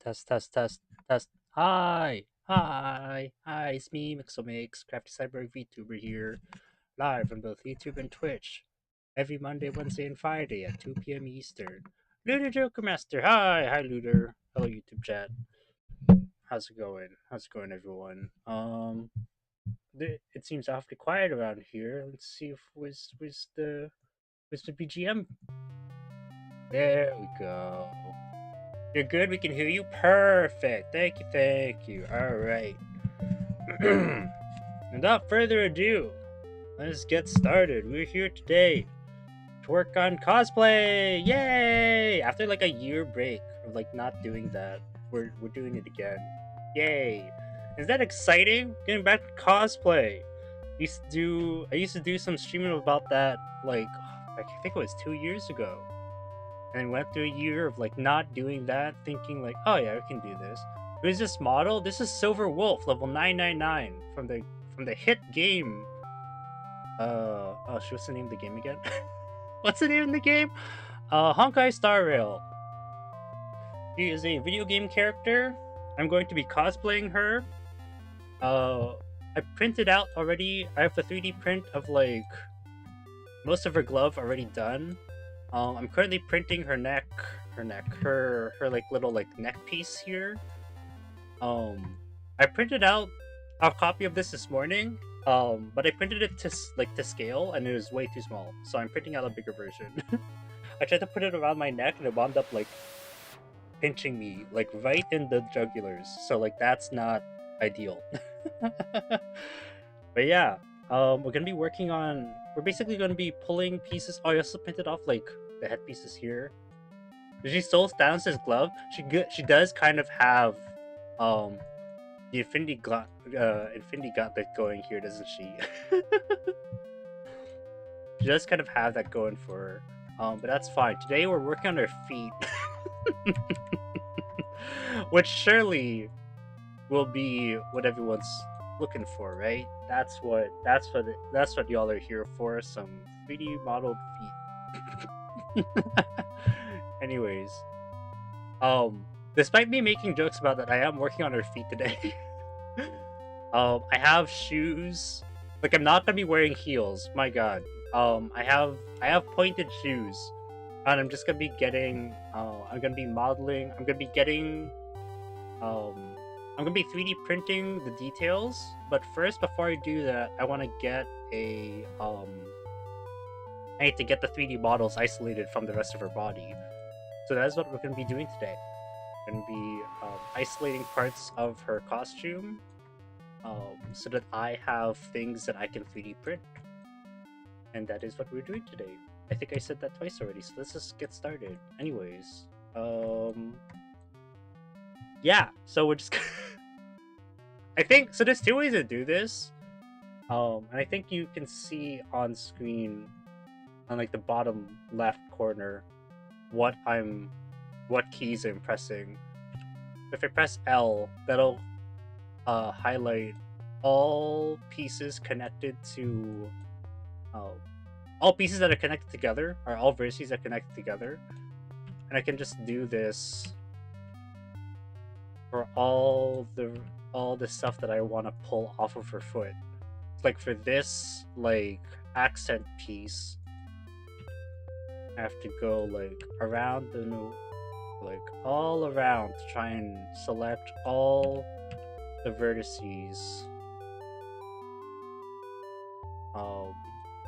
Test, test, test, test. Hi, it's me, Mixomix, Crafty Cyber VTuber here, live on both YouTube and Twitch, every Monday, Wednesday, and Friday at 2 p.m. Eastern. Lunar Joker Master, hi, Lunar. Hello, YouTube chat. How's it going? How's it going, everyone? It seems awfully quiet around here. Let's see if where's the BGM. There we go. You're good. We can hear you. Perfect. Thank you. Thank you. All right. Without further ado, let's get started. We're here today to work on cosplay. Yay! After like a year break of like not doing that, we're doing it again. Yay! Is that exciting? Getting back to cosplay. I used to do some streaming about that like I think it was 2 years ago. And went through a year of like not doing that, thinking like, oh yeah, we can do this. Who's this model? This is Silver Wolf, level 999 from the hit game. What's the name of the game again? What's the name of the game? Honkai Star Rail. She is a video game character. I'm going to be cosplaying her. I printed out already. I have a 3D print of like most of her glove already done. I'm currently printing her like little like neck piece here. I printed out a copy of this morning. But I printed it to scale, and it was way too small. So I'm printing out a bigger version. I tried to put it around my neck, and it wound up like pinching me like right in the jugulars. So like that's not ideal. But yeah, we're gonna be working on. We're basically gonna be pulling pieces. Oh, I also printed off like the head pieces here. She still stands his glove. She does kind of have the Infinity Gauntlet going here, doesn't she? She does kind of have that going for her. But that's fine. Today we're working on her feet. Which surely will be what everyone's looking for, right? That's what y'all are here for, some 3D modeled feet. Anyways, despite me making jokes about that, I am working on her feet today. I have shoes. Like I'm not gonna be wearing heels. My God. I have pointed shoes, and I'm just gonna be getting. I'm gonna be modeling. I'm gonna be getting. I'm gonna be 3D printing the details. But first, before I do that, I want to get a. I need to get the 3D models isolated from the rest of her body. So that is what we're gonna be doing today. We're gonna be isolating parts of her costume. So that I have things that I can 3D print. And that is what we're doing today. I think I said that twice already, so let's just get started. Anyways, yeah, so we're just I think so there's two ways to do this. And I think you can see on screen on like the bottom left corner what keys I'm pressing. If I press L, that'll highlight all pieces connected to all pieces that are connected together, or all vertices that are connected together, and I can just do this for all the stuff that I want to pull off of her foot. Like for this like accent piece, I have to go like around like all around to try and select all the vertices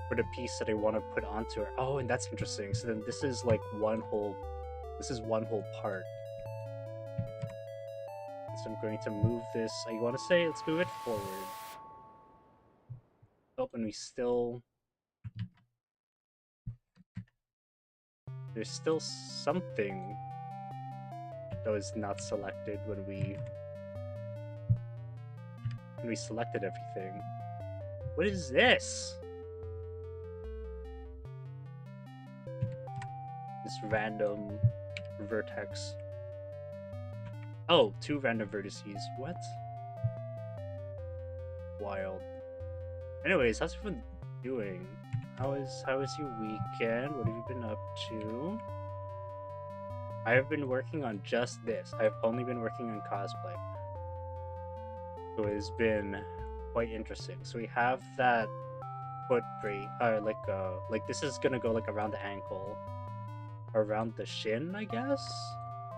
for the piece that I want to put onto her. Oh, and that's interesting. So then this is like one whole part. So I'm going to move this. I want to say let's move it forward. Oh, and there's still something that was not selected when we selected everything. What is this? This random vertex. Oh, 2 random vertices. What? Wild. Anyways, how's everyone doing? How is your weekend? What have you been up to? I've been working on just this. I've only been working on cosplay. So it's been quite interesting. So we have that foot brace, like this is gonna go like around the ankle, around the shin, I guess.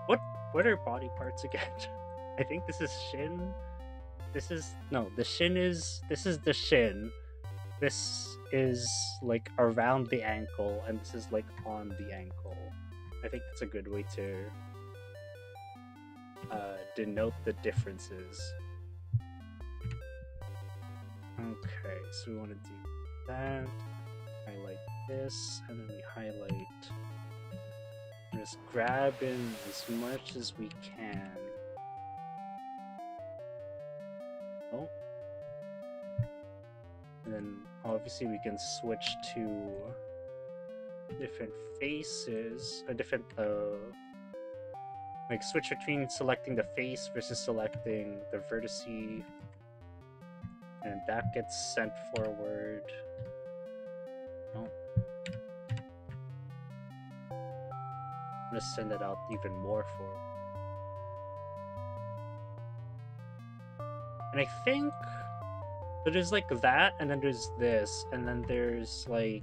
What are body parts again? I think this is shin. This is no, the shin is this is the shin. This is like around the ankle, and this is like on the ankle. I think that's a good way to denote the differences. Okay, so we want to do that. Highlight this, and then we highlight. Just grab in as much as we can. Oh. And then obviously we can switch to different faces, or different like switch between selecting the face versus selecting the vertice, and that gets sent forward. Oh. I'm gonna send it out even more forward. And I think so there's like that, and then there's this, and then there's like,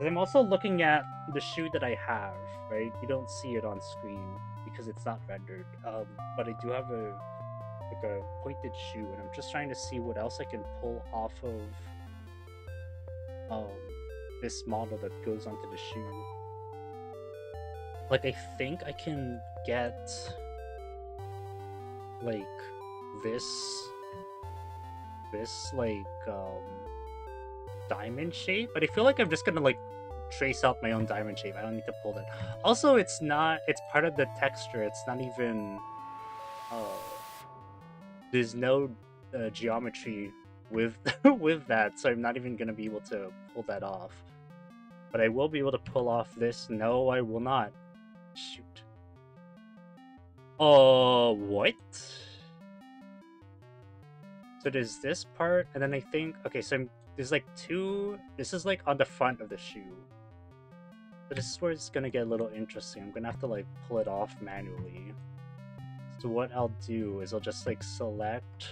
I'm also looking at the shoe that I have, right? You don't see it on screen because it's not rendered, but I do have a pointed shoe, and I'm just trying to see what else I can pull off of this model that goes onto the shoe. Like, I think I can get like this like diamond shape, but I feel like I'm just gonna like trace out my own diamond shape. I don't need to pull that. Also, it's part of the texture. It's not even there's no geometry with with that, so I'm not even gonna be able to pull that off. But I will be able to pull off this. No, I will not. Shoot. What? So there's this part, and then I think, okay, so there's like two, this is like on the front of the shoe. So this is where it's gonna get a little interesting. I'm gonna have to like pull it off manually. So what I'll do is I'll just like select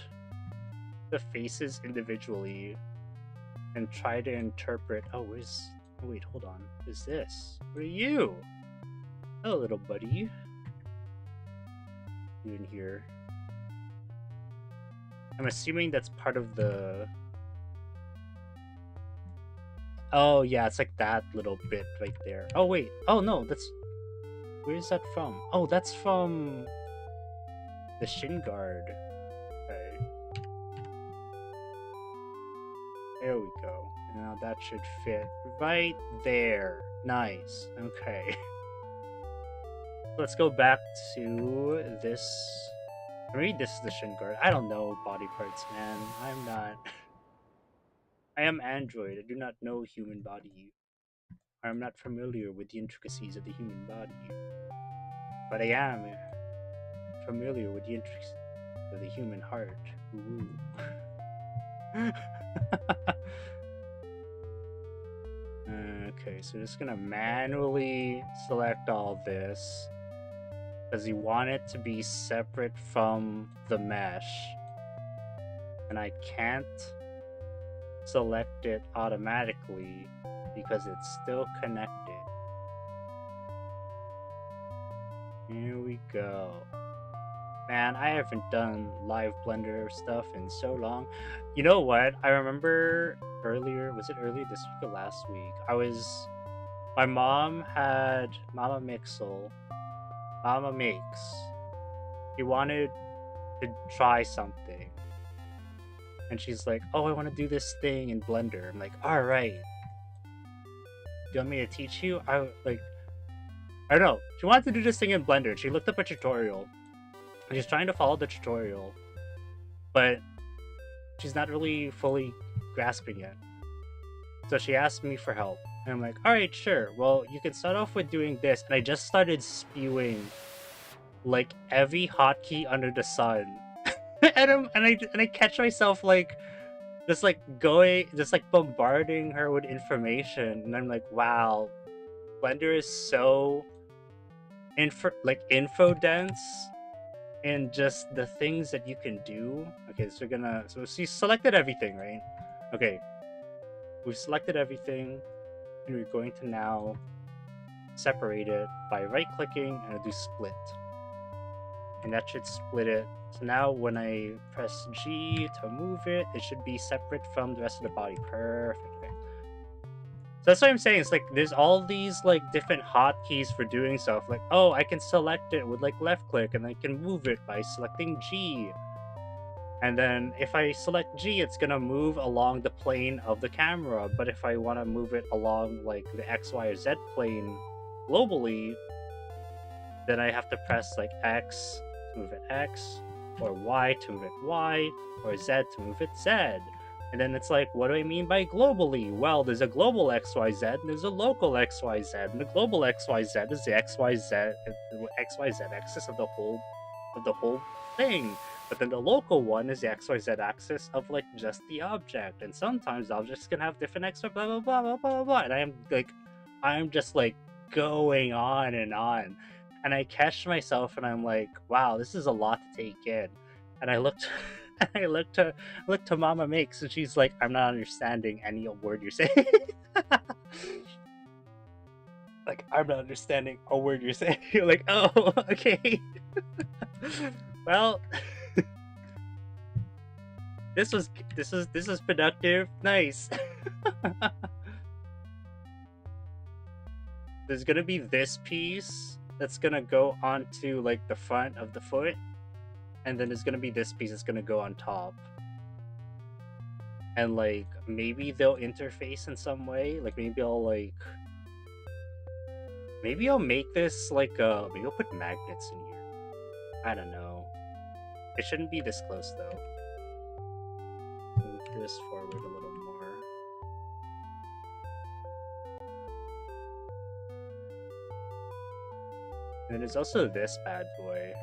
the faces individually and try to interpret, oh wait, hold on. Who's this? Who are you? Hello, little buddy. You in here? I'm assuming that's part of the... Oh, yeah, it's like that little bit right there. Oh, wait. Oh, no, that's... Where is that from? Oh, that's from... the shin guard. Okay. There we go. Now that should fit right there. Nice. Okay. Let's go back to this... Maybe this is the shin guard. I don't know body parts, man. I'm not... I am android. I do not know human body. I am not familiar with the intricacies of the human body. But I am familiar with the intricacies of the human heart. Ooh. Okay, so just gonna manually select all this. Because you want it to be separate from the mesh. And I can't select it automatically because it's still connected. Here we go. Man, I haven't done live Blender stuff in so long. You know what? I remember earlier, was it earlier this week or last week? My mom had Mama Mixel. Mama Makes. She wanted to try something. And she's like, oh, I want to do this thing in Blender. I'm like, alright. Do you want me to teach you? I don't know. She wanted to do this thing in Blender. She looked up a tutorial. And she's trying to follow the tutorial. But she's not really fully grasping it. So she asked me for help. And I'm like, alright, sure. Well, you can start off with doing this. And I just started spewing like every hotkey under the sun. and I catch myself like just like bombarding her with information. And I'm like, wow, Blender is so info dense and just the things that you can do. Okay, so she selected everything, right? Okay, we've selected everything, and we're going to now separate it by right clicking and do split, and that should split it. So now when I press G to move it, it should be separate from the rest of the body. Perfect. Okay. So that's what I'm saying. It's like there's all these like different hotkeys for doing stuff. Like, oh, I can select it with like left click, and I can move it by selecting G. And then if I select G, it's gonna move along the plane of the camera. But if I want to move it along like the X, Y, or Z plane globally, then I have to press like X to move it X, or Y to move it Y, or Z to move it Z. And then it's like, what do I mean by globally? Well, there's a global XYZ and there's a local XYZ, and the global XYZ is the XYZ axis of the whole thing. But then the local one is the XYZ axis of like just the object. And sometimes objects can have different XY blah blah blah blah blah blah. And I'm just like going on. And I catch myself and I'm like, wow, this is a lot to take in. And I looked to Mama Makes, and she's like, I'm not understanding any word you're saying. Like, I'm not understanding a word you're saying. You're like, oh, okay. Well, this is productive. Nice. There's gonna be this piece that's gonna go onto like the front of the foot, and then there's gonna be this piece that's gonna go on top. And like maybe they'll interface in some way. Like maybe I'll make this like maybe I'll put magnets in here. I don't know. It shouldn't be this close though. Move this forward a little more. And there's also this bad boy.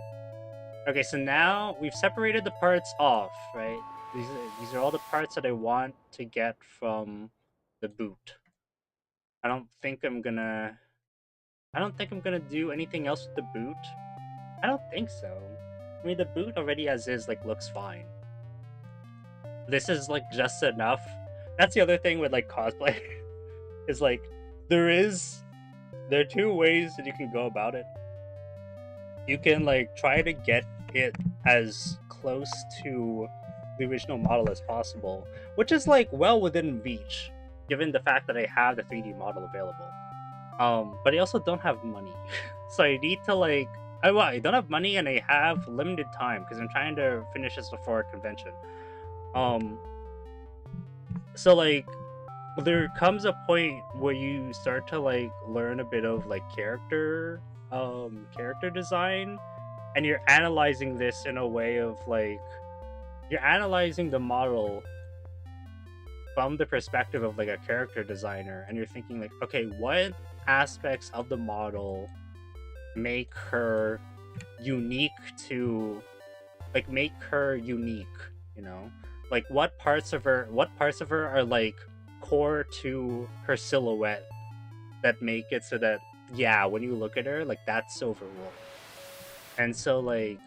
Okay, so now we've separated the parts off, right? These are all the parts that I want to get from the boot. I don't think I'm gonna do anything else with the boot. I don't think so. I mean, the boot already as is like looks fine. This is like just enough. That's the other thing with like cosplay. Is like there are two ways that you can go about it. You can like try to get it as close to the original model as possible, which is like well within reach, given the fact that I have the 3D model available. But I also don't have money, so I need to like I don't have money and I have limited time because I'm trying to finish this before a convention. So like there comes a point where you start to like learn a bit of like character design, and you're analyzing this in a way of like you're analyzing the model from the perspective of like a character designer, and you're thinking like, okay, what aspects of the model make her unique, you know? Like what parts of her are like core to her silhouette that make it so that yeah, when you look at her, like that's Silver Wolf. And so like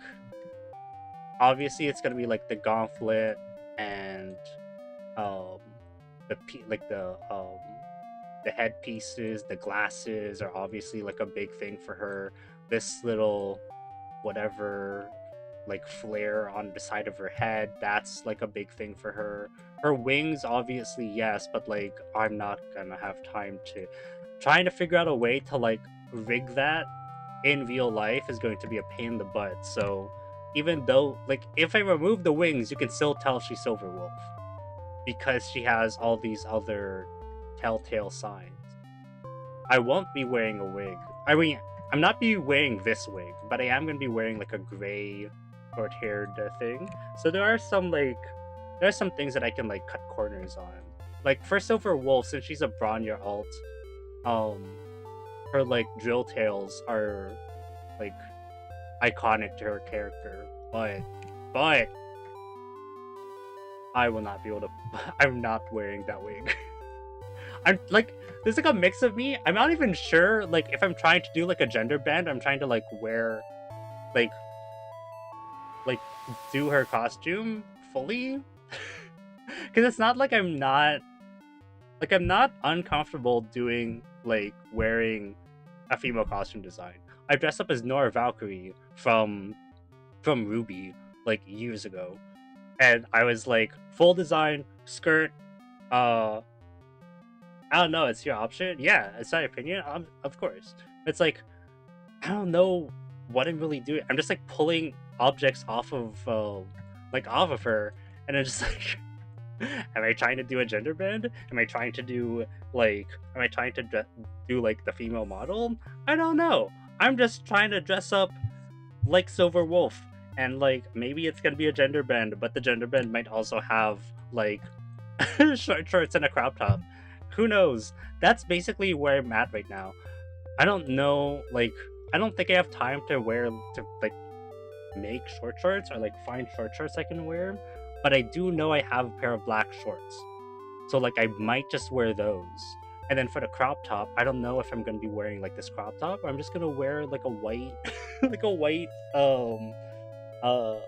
obviously it's gonna be like the gauntlet and the headpieces, the glasses are obviously like a big thing for her. This little whatever like flare on the side of her head, that's like a big thing for her. Her wings, obviously, yes, but like I'm not gonna have time to trying to figure out a way to like rig that in real life is going to be a pain in the butt. So even though like if I remove the wings, you can still tell she's Silver Wolf because she has all these other telltale signs. I won't be wearing a wig. I mean, I'm not be wearing this wig, but I am going to be wearing like a gray short-haired thing. So there are some things that I can like cut corners on. Like for Silver Wolf, since she's a Bronya alt, her like drill tails are like iconic to her character. But I will not be able to. I'm not wearing that wig. I'm like, there's like a mix of me. I'm not even sure like if I'm trying to do like a gender bend. I'm trying to like wear like like do her costume fully. Because it's not like I'm not uncomfortable doing like wearing a female costume design. I dressed up as Nora Valkyrie from Ruby like years ago, and I was like full design skirt. I don't know. It's your option. Yeah, it's not your opinion. Of course. It's like I don't know what I'm really doing. I'm just like pulling objects off of her, and I'm just like, am I trying to do a gender bend? Am I trying to do do like the female model? I don't know. I'm just trying to dress up like Silver Wolf, and like maybe it's gonna be a gender bend, but the gender bend might also have like short shorts and a crop top. Who knows? That's basically where I'm at right now. I don't know, like I don't think I have time to like make short shorts or like find short shorts I can wear, but I do know I have a pair of black shorts. So like I might just wear those. And then for the crop top, I don't know if I'm gonna be wearing like this crop top. I'm just gonna wear like a white like a white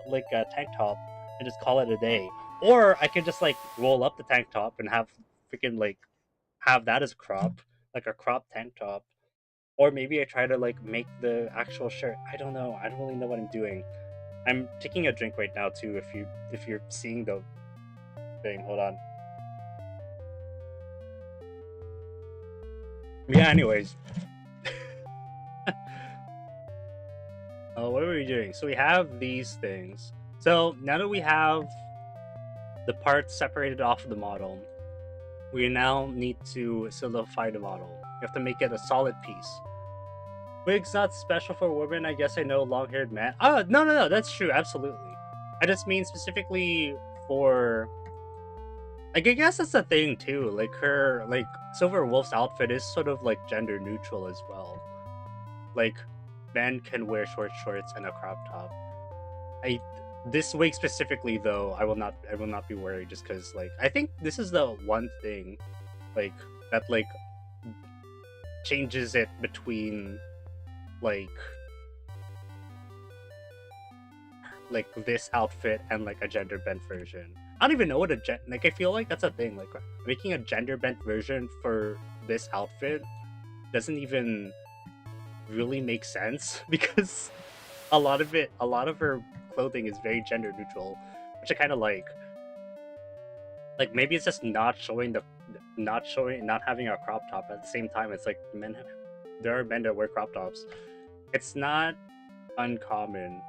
like a tank top and just call it a day. Or I could just like roll up the tank top and have freaking like have that as a crop, like a crop tank top. Or maybe I try to like make the actual shirt. I don't know. I don't really know what I'm doing. I'm taking a drink right now too. If you're seeing the thing, hold on. Yeah. Anyways, what are we doing? So we have these things. So now that we have the parts separated off of the model, we now need to solidify the model. You have to make it a solid piece. Wig's not special for women. I guess I know long-haired man. Oh, no, that's true. Absolutely. I just mean specifically for... Like, I guess that's the thing, too. Like, her, like, Silver Wolf's outfit is sort of, like, gender neutral as well. Like, men can wear short shorts and a crop top. This wig specifically, though, I will not be wearing just because, like, I think this is the one thing, like, that, like, changes it between... like this outfit and like a gender bent version. I don't even know what like I feel like that's a thing, like making a gender bent version for this outfit doesn't even really make sense because a lot of her clothing is very gender neutral, which I kind of like maybe it's just not having a crop top at the same time. It's like there are men that wear crop tops. It's not uncommon.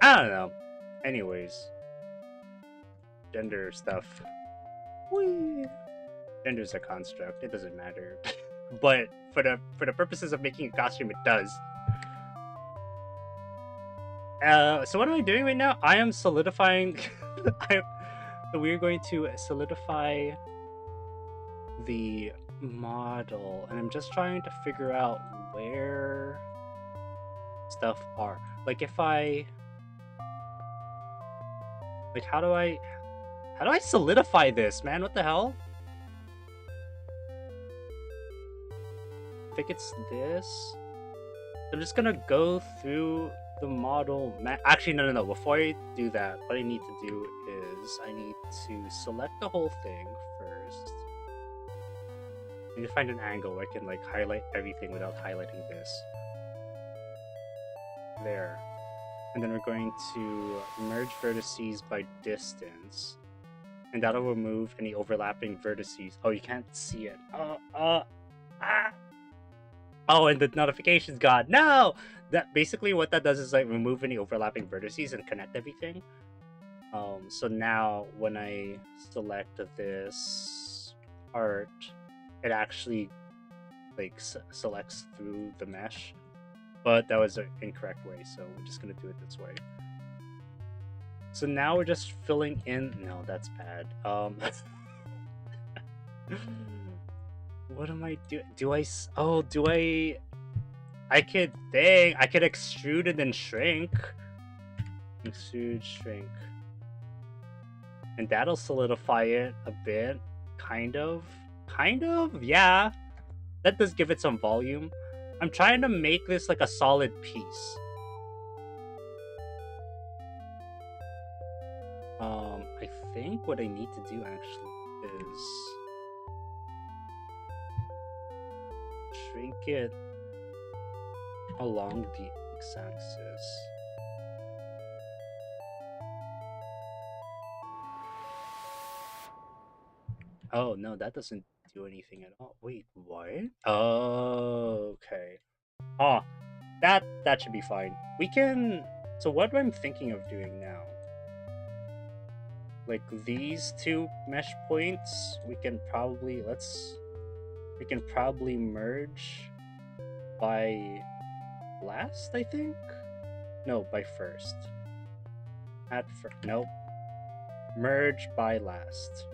I don't know. Anyways. Gender stuff. Whee! Gender's a construct. It doesn't matter. But for the purposes of making a costume, it does. So what am I doing right now? I am solidifying... So we're going to solidify the model, and I'm just trying to figure out where stuff are. Like if I like how do I solidify this, man? What the hell? I think it's this. I'm just gonna go through the model. Actually, no. Before I do that, what I need to do is I need to select the whole thing first. I need to find an angle where I can like highlight everything without highlighting this. There. And then we're going to merge vertices by distance. And that'll remove any overlapping vertices. Oh, you can't see it. Oh, and the notification's gone. No! That basically what that does is like remove any overlapping vertices and connect everything. So now when I select this part, it actually like selects through the mesh. But that was an incorrect way, so we're just gonna do it this way. So now we're just filling in. No, that's bad. What am I doing? I could extrude and then shrink. Extrude, shrink. And that'll solidify it a bit, kind of. Kind of, yeah. That does give it some volume. I'm trying to make this like a solid piece. I think what I need to do actually is shrink it along the x-axis. Oh no, that doesn't do anything at all. Wait, what? Oh, okay. Ah, that should be fine. We can. So what I'm thinking of doing now, like these two mesh points, we can probably merge by last, I think. No, by first. Nope. Merge by last.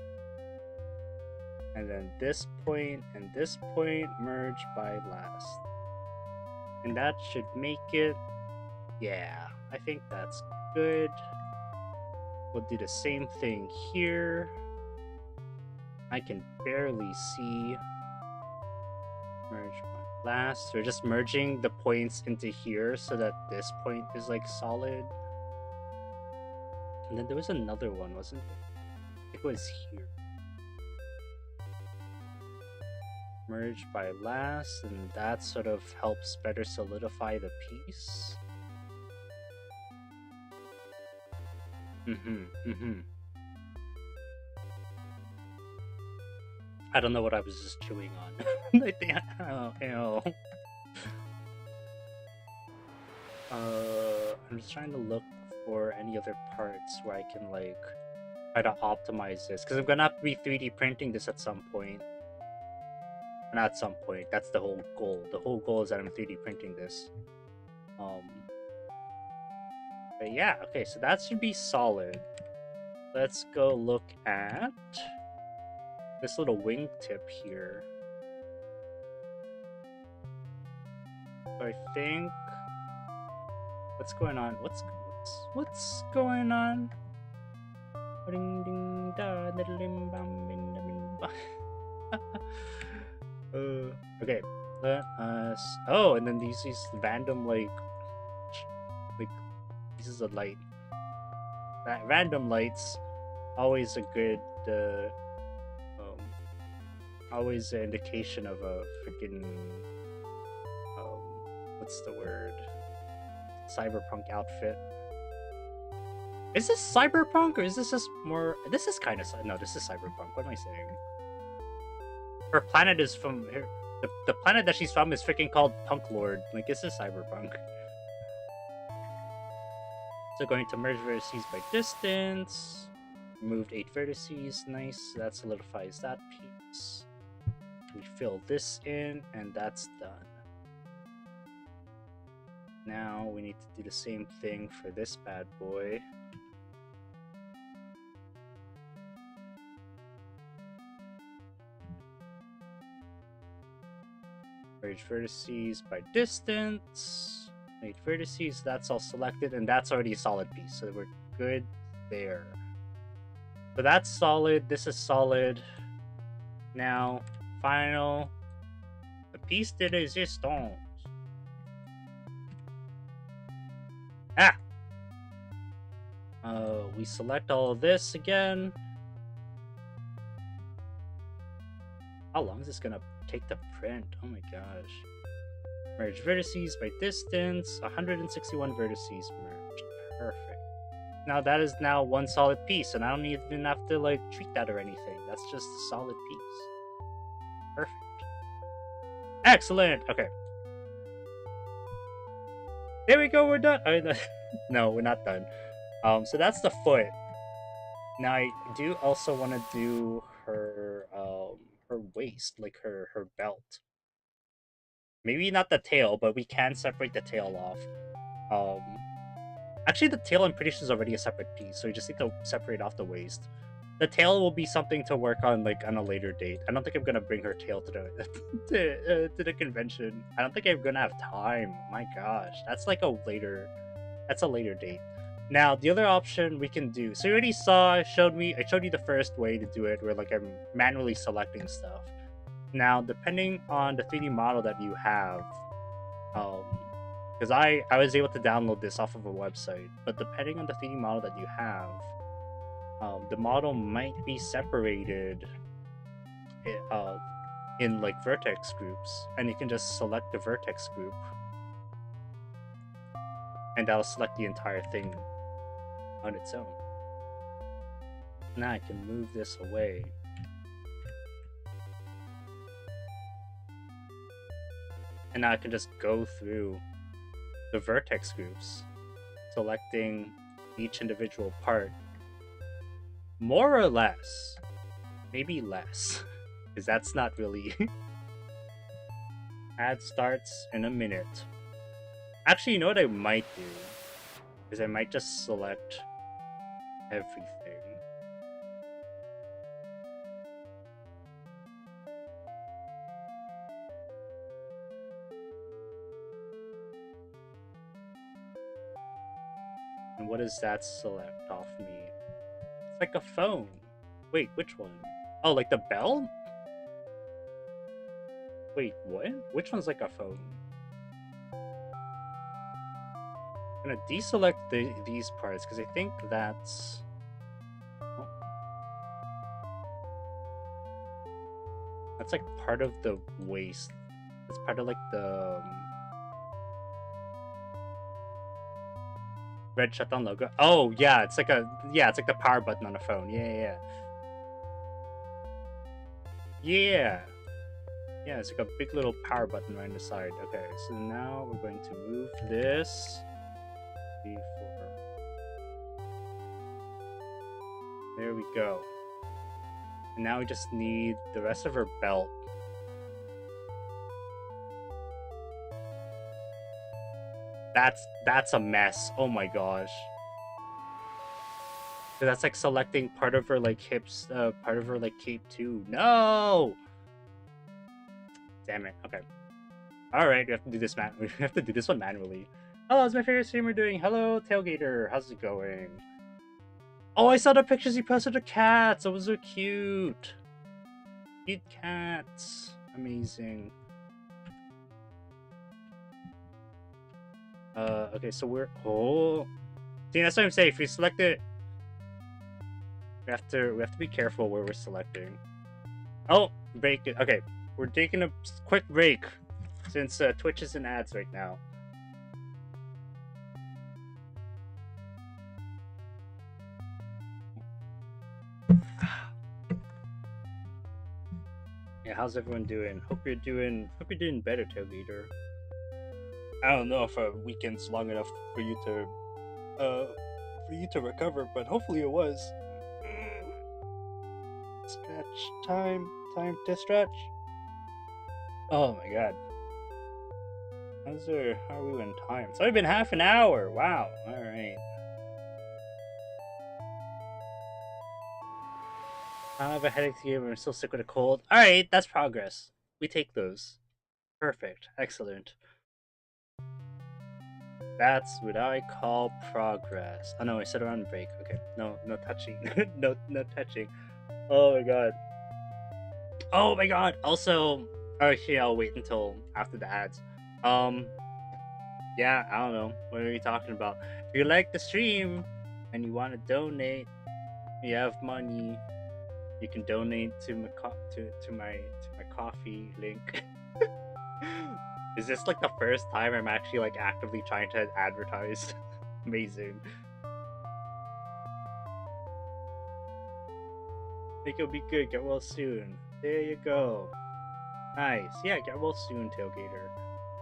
And then this point and this point merge by last. And that should make it. Yeah, I think that's good. We'll do the same thing here. I can barely see. Merge by last. We're just merging the points into here so that this point is like solid. And then there was another one, wasn't there? It was here. Merge by last, and that sort of helps better solidify the piece. I don't know what I was just chewing on. I think, I'm just trying to look for any other parts where I can like try to optimize this, because I'm gonna have to be 3D printing this at some point. Not at some point. That's the whole goal. The whole goal is that I'm 3D printing this. But yeah, okay, so that should be solid. Let's go look at this little wingtip here. So I think what's going on? What's going on? Okay, let us. Oh, and then these random like this is a light. That random lights, always a good, always an indication of a freaking, what's the word? Cyberpunk outfit. Is this cyberpunk or is this just more? This is kind of no. This is cyberpunk. What am I saying? Her planet is from here. The planet that she's from is freaking called Punk Lord. Like, this is cyberpunk. So going to merge vertices by distance. Moved 8 vertices. Nice. That solidifies that piece. We fill this in, and that's done. Now we need to do the same thing for this bad boy. Merge vertices by distance. 8 vertices, that's all selected, and that's already a solid piece, so we're good there. So that's solid, this is solid. Now, final, the piece de resistance. We select all of this again. How long is this gonna take to print? Oh my gosh. Merge vertices by distance. 161 vertices merged. Perfect. Now that is now one solid piece, and I don't even have to like treat that or anything. That's just a solid piece. Perfect. Excellent. Okay. There we go. We're done. No, we're not done. So that's the foot. Now I do also want to do her her waist, like her belt. Maybe not the tail, but we can separate the tail off. Actually, the tail I'm pretty sure is already a separate piece, so we just need to separate off the waist. The tail will be something to work on, like on a later date. I don't think I'm gonna bring her tail to the to the convention. I don't think I'm gonna have time. My gosh, that's like a later. That's a later date. Now, the other option we can do. So you already saw. I showed you the first way to do it, where like I'm manually selecting stuff. Now, depending on the 3D model that you have, because I was able to download this off of a website, but depending on the 3D model that you have, the model might be separated in like vertex groups, and you can just select the vertex group, and that'll select the entire thing on its own. Now I can move this away. And now I can just go through the vertex groups, selecting each individual part. More or less. Maybe less. Because that's not really... Ad starts in a minute. Actually, you know what I might do? Is I might just select everything. And what does that select off me? It's like a phone. Wait, which one? Oh, like the bell? Wait, what? Which one's like a phone? I'm gonna deselect these parts because I think that's... Oh. That's like part of the waist. It's part of like the... red shutdown logo. Oh yeah, it's like a it's like the power button on a phone. Yeah. Yeah, it's like a big little power button right on the side. Okay, so now we're going to move this. 3, 4. There we go. And now we just need the rest of her belt. That's a mess. Oh my gosh. So that's like selecting part of her like hips, part of her like cape too. No. Damn it. Okay. All right, we have to do this we have to do this one manually. Oh, how's my favorite streamer doing? Hello, Tailgater. How's it going? Oh, I saw the pictures you posted of cats. Those are cute. Cute cats. Amazing. Okay, so we're... Oh. See, that's what I'm saying. If we select it... We have to be careful where we're selecting. Oh, break it. Okay, we're taking a quick break since Twitch is in ads right now. Yeah, how's everyone doing? Hope you're doing better, Tailgater. I don't know if a weekend's long enough for you to recover, but hopefully it was. Stretch time to stretch. Oh my god. How are we in time? It's only been half an hour. Wow. All right. I have a headache here, but I'm still sick with a cold. All right, that's progress. We take those. Perfect. Excellent. That's what I call progress. Oh no, I said we're on break. Okay, no touching. no touching. Oh my god. Oh my god. Also, actually, I'll wait until after the ads. Yeah, I don't know. What are you talking about? If you like the stream and you want to donate, you have money, you can donate to my coffee link. Is this like the first time I'm actually like actively trying to advertise? Amazing. Think you'll be good. Get well soon. There you go. Nice. Yeah, get well soon, Tailgater.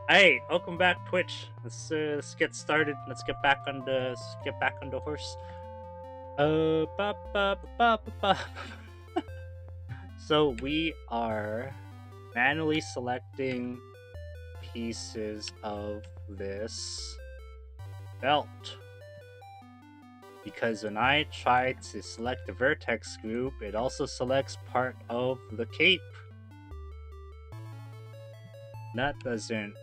Hey, welcome back, Twitch. Let's get started. Let's get back on the horse. So we are manually selecting pieces of this belt, because when I try to select the vertex group, it also selects part of the cape. That doesn't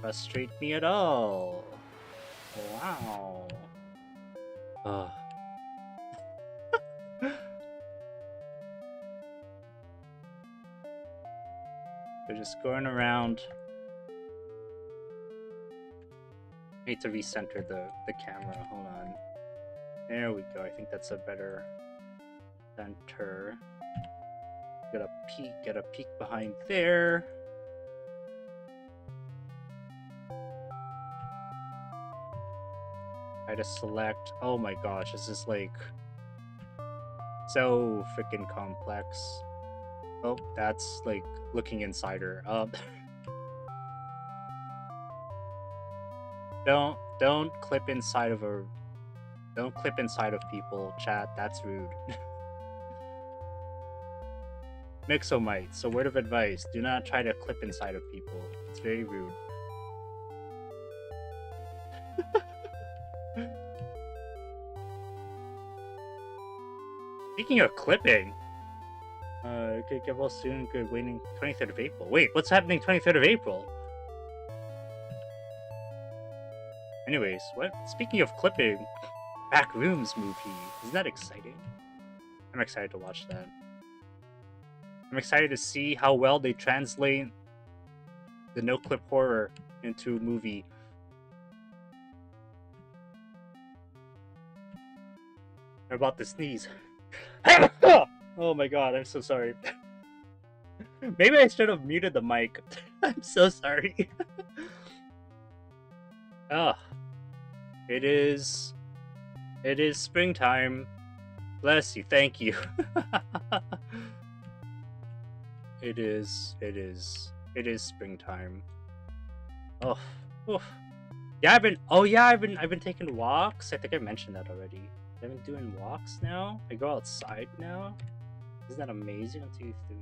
frustrate me at all. Wow. just going around. I need to recenter the camera. Hold on. There we go. I think that's a better center. Get a peek behind there. Try to select. Oh my gosh, this is like so freaking complex. Oh, that's like looking inside her. Don't clip inside of a. Don't clip inside of people, chat. That's rude. Mixomite. So word of advice: do not try to clip inside of people. It's very rude. Speaking of clipping, okay, get well soon. Good, waiting 23rd of April. Wait, what's happening 23rd of April? Anyways, what? Speaking of clipping, Backrooms movie. Isn't that exciting? I'm excited to watch that. I'm excited to see how well they translate the no-clip horror into a movie. I'm about to sneeze. Oh my god, I'm so sorry. Maybe I should have muted the mic. I'm so sorry. It is springtime. Bless you, thank you. It is springtime. Oh. Yeah, I've been taking walks. I think I mentioned that already. I've been doing walks now. I go outside now. Isn't that amazing? 1, 2, 3.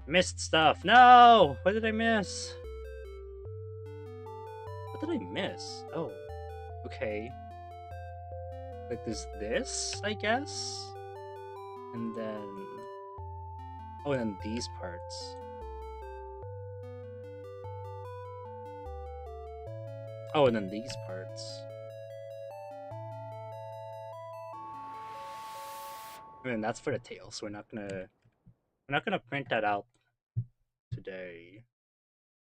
Missed stuff. No! What did I miss? What did I miss? Oh. Okay. Like there's this, I guess? And then... Oh, and then these parts. Oh, and then these parts. I mean, that's for the tail, so we're not gonna print that out today.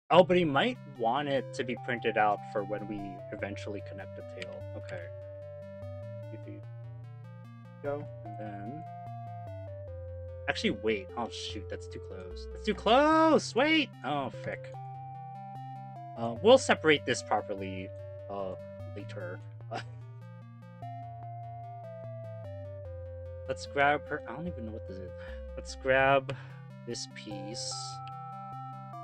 Oh, but he might want it to be printed out for when we eventually connect the tail. Okay. Go, and then... Actually, wait. Oh, shoot, that's too close. That's too close! Wait! Oh, frick. We'll separate this properly later. Let's grab her. I don't even know what this is. Let's grab this piece,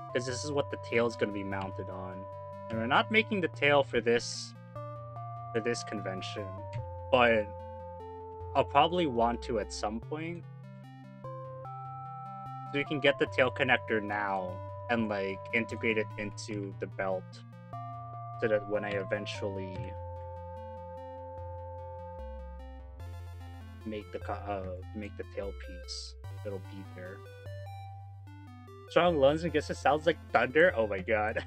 because this is what the tail is going to be mounted on. And we're not making the tail for this convention, but I'll probably want to at some point. So we can get the tail connector now and like integrate it into the belt, so that when I eventually make the tail piece, it'll be there. Strong lungs, and guess it sounds like thunder. Oh my god.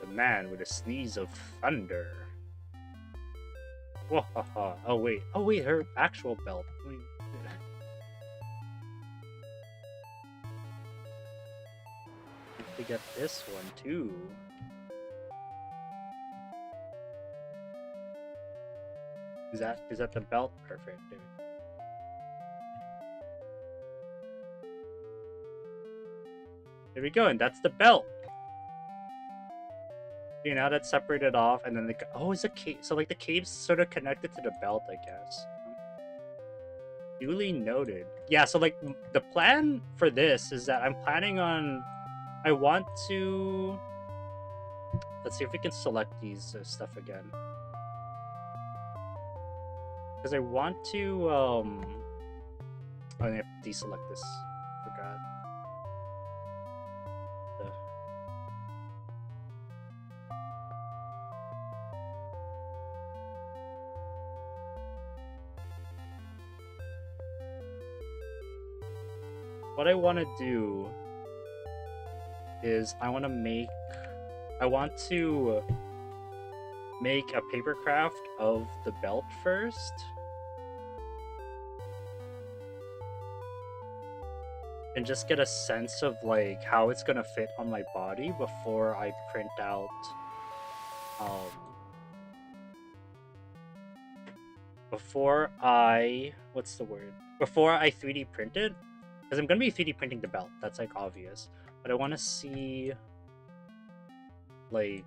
The man with a sneeze of thunder. Whoa, oh wait, her actual belt. We got this one too. Is that the belt? Perfect. There we go, and that's the belt. Okay, now that's separated off, and then is a cave. So like the cave's sort of connected to the belt, I guess. Duly noted. Yeah, so like the plan for this is that I'm planning on. I want to. Let's see if we can select these stuff again. Because I want to. I have to deselect this. Forgot. What I want to do is I want to make a paper craft of the belt first. and just get a sense of like how it's gonna fit on my body before I print out before I what's the word? Before I 3D print it. Because I'm gonna be 3D printing the belt, that's like obvious. But I wanna see like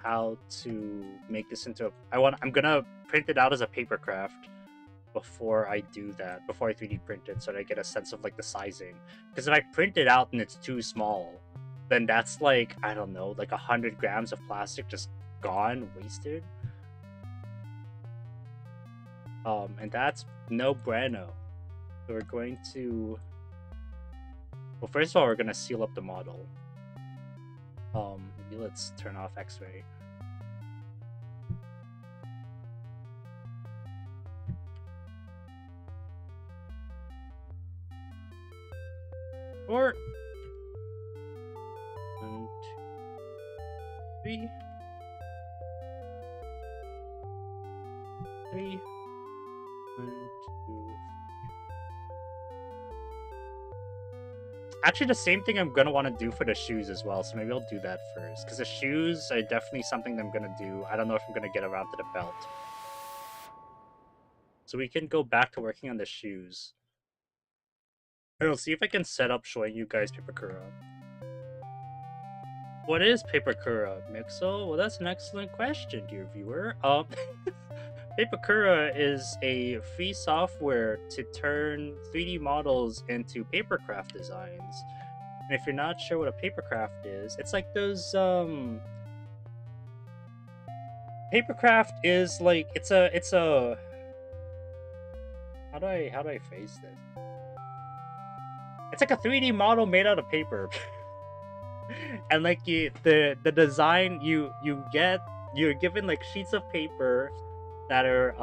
how to make this into I'm gonna print it out as a paper craft before I do that, before I 3D print it, so that I get a sense of like the sizing. Because if I print it out and it's too small, then that's like, I don't know, like 100 grams of plastic just gone, wasted. And that's no bueno. So we're going to, well, first of all, we're gonna seal up the model. Maybe let's turn off X-ray. Or 1, 2, 3. 3. 1, 2. Actually, the same thing I'm gonna want to do for the shoes as well, so maybe I'll do that first. Because the shoes are definitely something that I'm gonna do. I don't know if I'm gonna get around to the belt. So we can go back to working on the shoes. I'll see if I can set up showing you guys Papakura. What is Papakura, Mixel? Well, that's an excellent question, dear viewer. Papakura is a free software to turn 3D models into papercraft designs. And if you're not sure what a papercraft is, it's like those papercraft is like it's a how do I phrase this? It's like a 3D model made out of paper. And like the design you're given like sheets of paper that are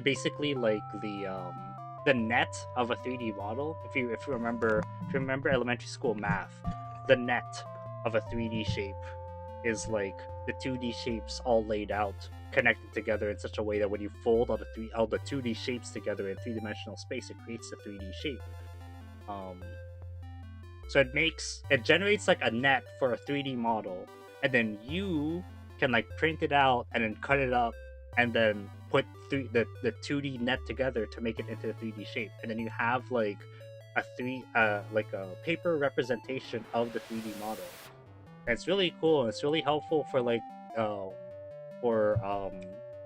basically like the net of a 3D model. If you remember elementary school math, the net of a 3D shape is like the 2D shapes all laid out, connected together in such a way that when you fold all the 2D shapes together in 3-dimensional space, it creates the 3D shape. So it generates like a net for a 3D model, and then you can like print it out and then cut it up and then put the 2D net together to make it into a 3D shape, and then you have like a paper representation of the 3D model. And it's really cool, and it's really helpful for like for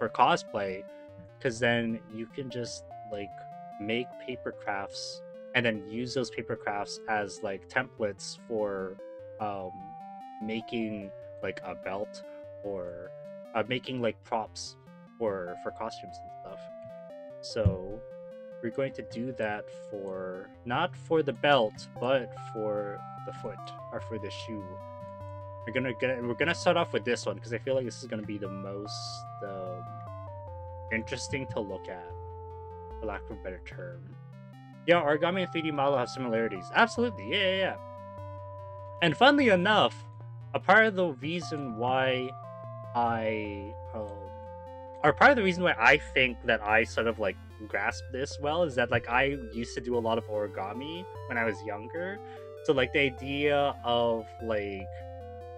cosplay, because then you can just like make paper crafts and then use those paper crafts as like templates for making like a belt or making like props for costumes and stuff. So we're going to do that for not for the belt but for the foot or for the shoe. We're gonna start off with this one because I feel like this is gonna be the most interesting to look at, for lack of a better term. Yeah, origami and 3D model have similarities. Absolutely, yeah. And funnily enough, a part of the reason why I think that I sort of like grasp this well is that like I used to do a lot of origami when I was younger. So like the idea of like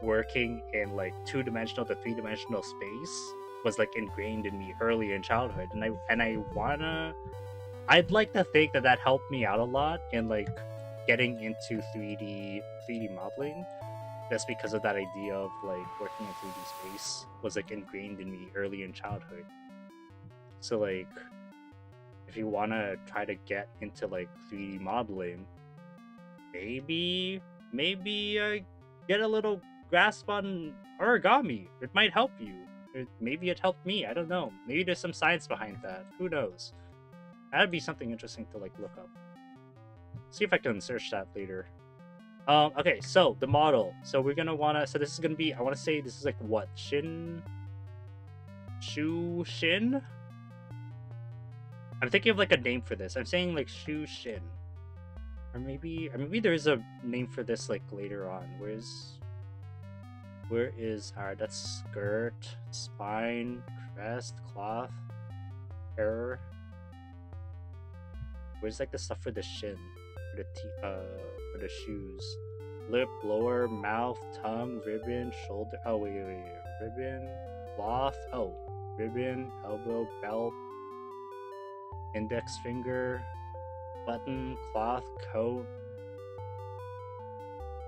working in like 2-dimensional to 3-dimensional space was like ingrained in me early in childhood, and I'd like to think that helped me out a lot in like getting into 3D modeling, just because of that idea of like working in 3D space was like ingrained in me early in childhood. So like if you want to try to get into like 3D modeling, maybe get a little grasp on origami. It might help you. Maybe it helped me. I don't know. Maybe there's some science behind that. Who knows? That'd be something interesting to like look up. See if I can search that later. Okay, so the model. So we're gonna wanna. So this is gonna be. I want to say this is like what shin. Shu shin. I'm thinking of like a name for this. I'm saying like shu shin, or maybe there is a name for this like later on. Where is our that's skirt, spine, crest, cloth, hair. Where's like the stuff for the shin? For for the shoes. Lip, lower, mouth, tongue, ribbon, shoulder. Oh wait. Ribbon, cloth. Oh, ribbon, elbow, belt, index finger, button, cloth, coat,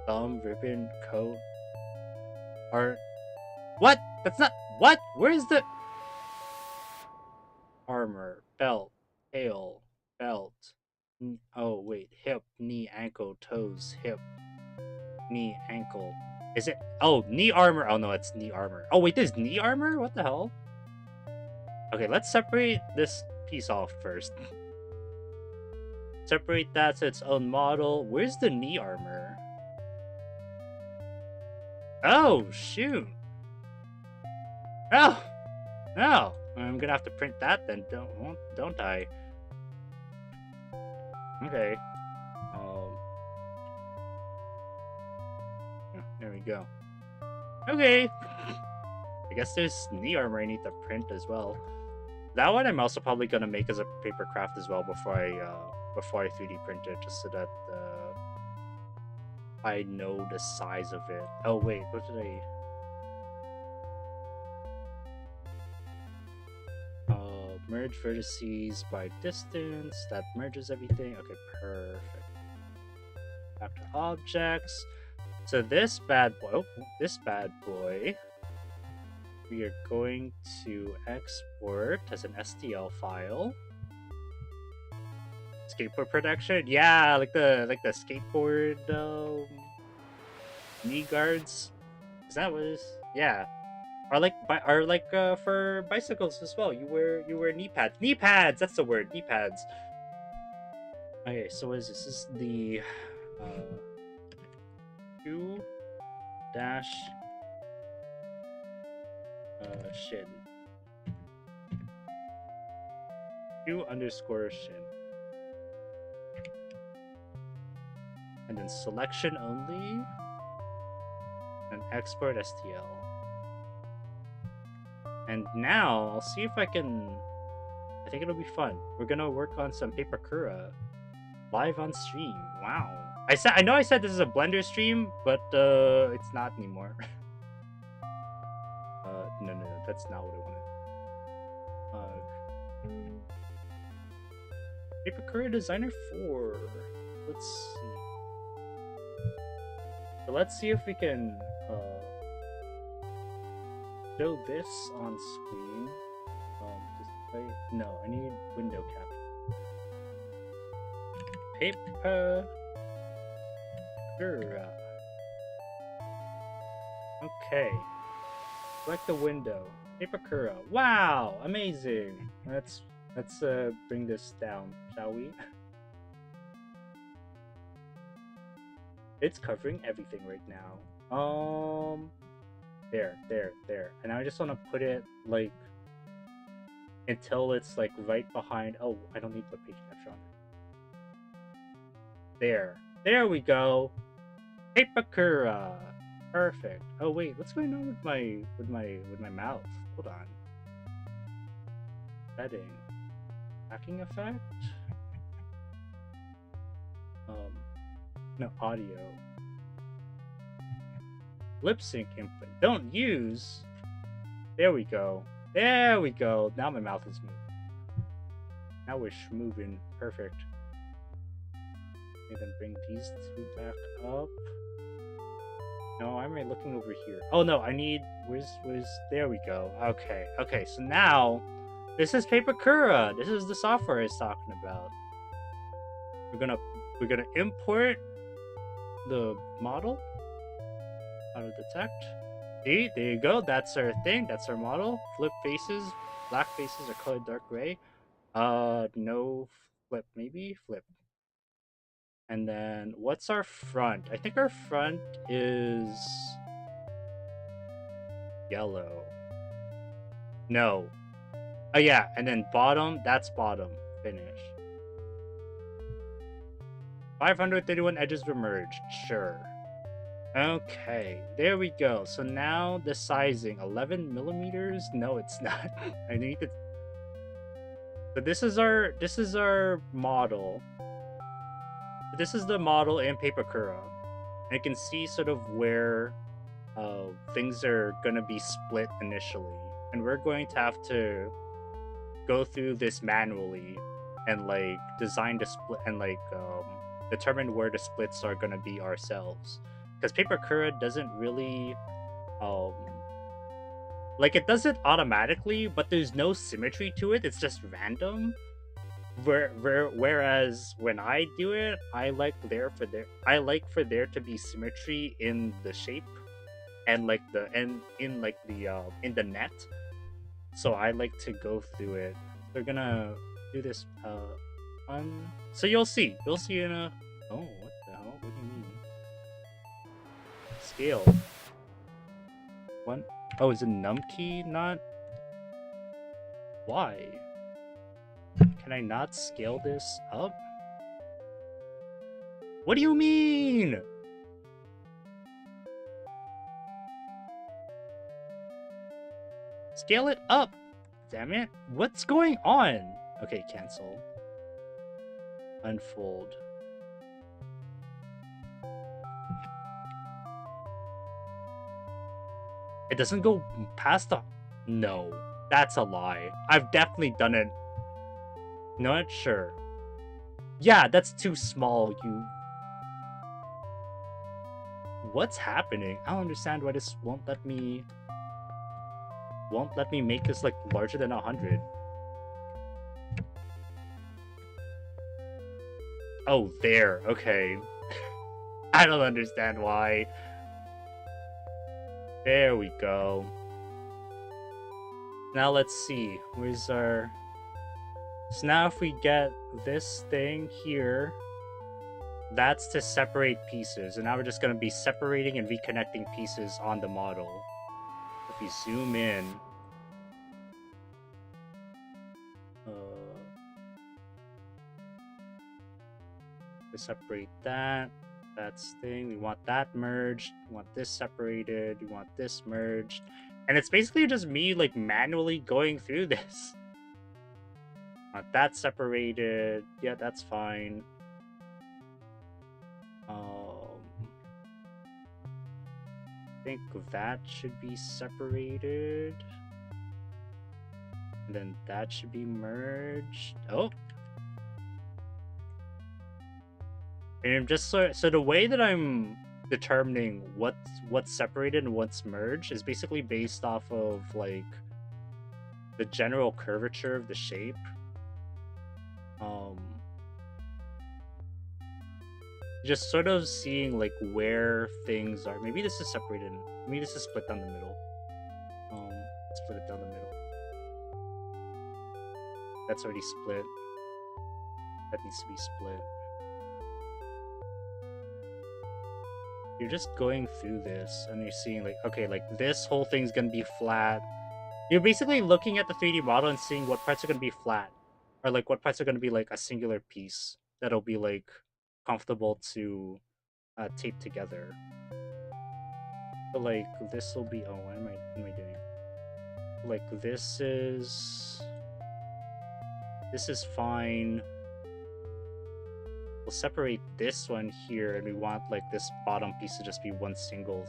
thumb, ribbon, coat. Or what? That's not what? Where's the armor, belt, tail, belt? Oh wait, hip, knee, ankle, toes, hip, knee, ankle. Is it? Oh, knee armor. Oh no, it's knee armor. Oh wait, there's knee armor? What the hell? Okay, let's separate this piece off first. Separate that to its own model. Where's the knee armor? Oh, shoot. Oh, no. I'm gonna have to print that then, don't I? Okay. There we go. Okay. I guess there's knee armor I need to print as well. That one I'm also probably gonna make as a paper craft as well before I 3D print it, just so that I know the size of it. Oh wait, what did I? Merge vertices by distance. That merges everything. Okay, perfect. Back to objects. So this bad boy, we are going to export as an STL file. Skateboard production, yeah, like the skateboard knee guards. Is that what it is? Yeah. Or like for bicycles as well. You wear knee pads. Knee pads. That's the word. Knee pads. Okay, so what is this? This is the Q dash shin. Q underscore shin. And then selection only. And export STL. And now I'll see if I can. I think it'll be fun. We're gonna work on some Paper Kura live on stream. Wow. I know I said this is a Blender stream, but it's not anymore. No, that's not what I wanted. Paper Kura Designer 4. Let's see. So let's see if we can show this on screen. Display. No, I need window capture. Paper Kura. Okay. Select the window. Paper Kura. Wow, amazing. Let's bring this down, shall we? It's covering everything right now. There. And I just want to put it like until it's like right behind. Oh, I don't need the page capture on it. There we go. Paper Kura. Perfect. Oh wait, what's going on with my mouth? Hold on. Setting. Tracking effect. No audio. Lip sync input. Don't use. There we go. Now my mouth is moving. Now we're moving. Perfect. And then bring these two back up. No, I'm right looking over here. Oh no, I need. Where's? There we go. Okay. So now, this is Paper Kura. This is the software I was talking about. We're gonna import the model. Auto detect. See, there you go. That's our thing. That's our model. Flip faces. Black faces are colored dark gray. No flip. Maybe flip. And then what's our front? I think our front is yellow. No. Oh yeah, and then bottom. That's bottom. Finish. 531 edges were merged. Sure. Okay, there we go. So now the sizing, 11 millimeters. No, it's not. I need to. So this is our model. This is the model in Papercura. And you can see sort of where things are gonna be split initially. And we're going to have to go through this manually and like design the split and like determine where the splits are gonna be ourselves. Because Papercura doesn't really like it does it automatically, but there's no symmetry to it. It's just random. Whereas when I do it, I like for there to be symmetry in the shape and like in the net. So I like to go through it. We're gonna do this so you'll see in a what the hell? What do you mean? Scale. One. Oh, is it num key not? Why? Can I not scale this up? What do you mean? Scale it up! Damn it. What's going on? Okay, cancel. Unfold. It doesn't go past the... No. That's a lie. I've definitely done it. Not sure. Yeah, that's too small, you... What's happening? I don't understand why this won't let me make this like larger than 100. Oh, there. Okay. I don't understand why. There we go. Now let's see. Where's our... So now if we get this thing here, that's to separate pieces. And now we're just going to be separating and reconnecting pieces on the model. If we zoom in... to separate that's thing. We want that merged. We want this separated. We want this merged. And it's basically just me like manually going through this. Want that separated. Yeah, that's fine. I think that should be separated. And then that should be merged. Oh. And just so the way that I'm determining what's separated and what's merged is basically based off of like the general curvature of the shape. Just sort of seeing like where things are. Maybe this is separated. Maybe this is split down the middle. Split it down the middle. That's already split. That needs to be split. You're just going through this and you're seeing like, okay, like this whole thing's gonna be flat. You're basically looking at the 3D model and seeing what parts are gonna be flat, or like what parts are gonna be like a singular piece that'll be like comfortable to tape together. So like this will be, oh, what am I doing? Like this is fine. We'll separate this one here, and we want like this bottom piece to just be one single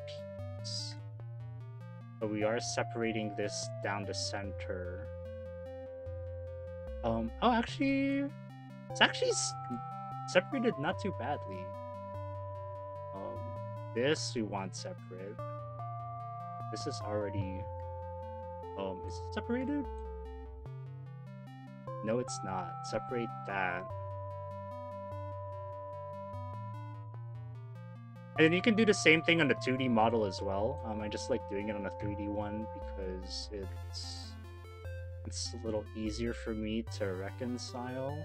piece. But we are separating this down the center. Oh, actually, it's actually separated not too badly. This we want separate. This is already. Is it separated? No, it's not. Separate that. And then you can do the same thing on the 2D model as well. I just like doing it on a 3D one because it's a little easier for me to reconcile.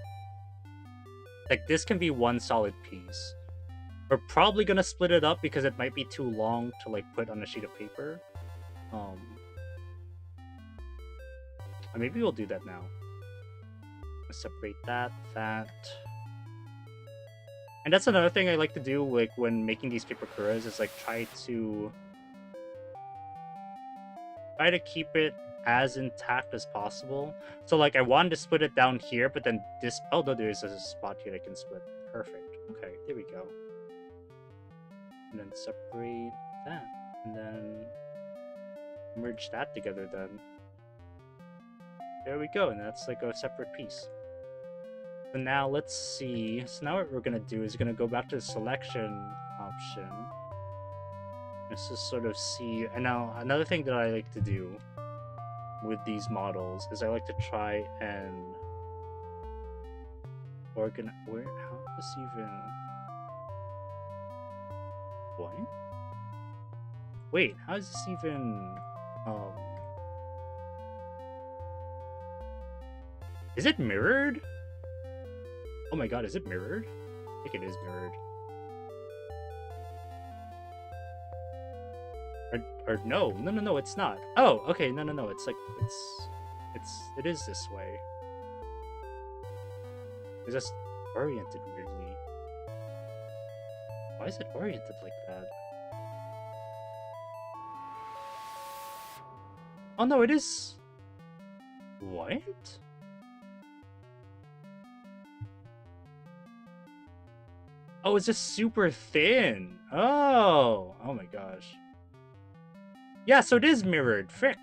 Like this can be one solid piece. We're probably gonna split it up because it might be too long to like put on a sheet of paper. Maybe we'll do that now. Separate that. And that's another thing I like to do, like when making these Papercuras, is like try to keep it as intact as possible. So like I wanted to split it down here, but then this, oh no, there's a spot here I can split. Perfect. Okay, there we go. And then separate that, and then merge that together then. There we go, and that's like a separate piece. So now let's see. So now what we're gonna do is gonna go back to the selection option. Let's just sort of see. And now another thing that I like to do with these models is I like to try and organize. Where? How is this even? What? Wait, how is this even? Is it mirrored? Oh my god, is it mirrored? I think it is mirrored. Or no, it's not. Oh, okay, no, it's like, it is this way. It's just oriented weirdly. Why is it oriented like that? Oh no, it is... What? Oh, it's just super thin. Oh my gosh. Yeah, so it is mirrored. Frick.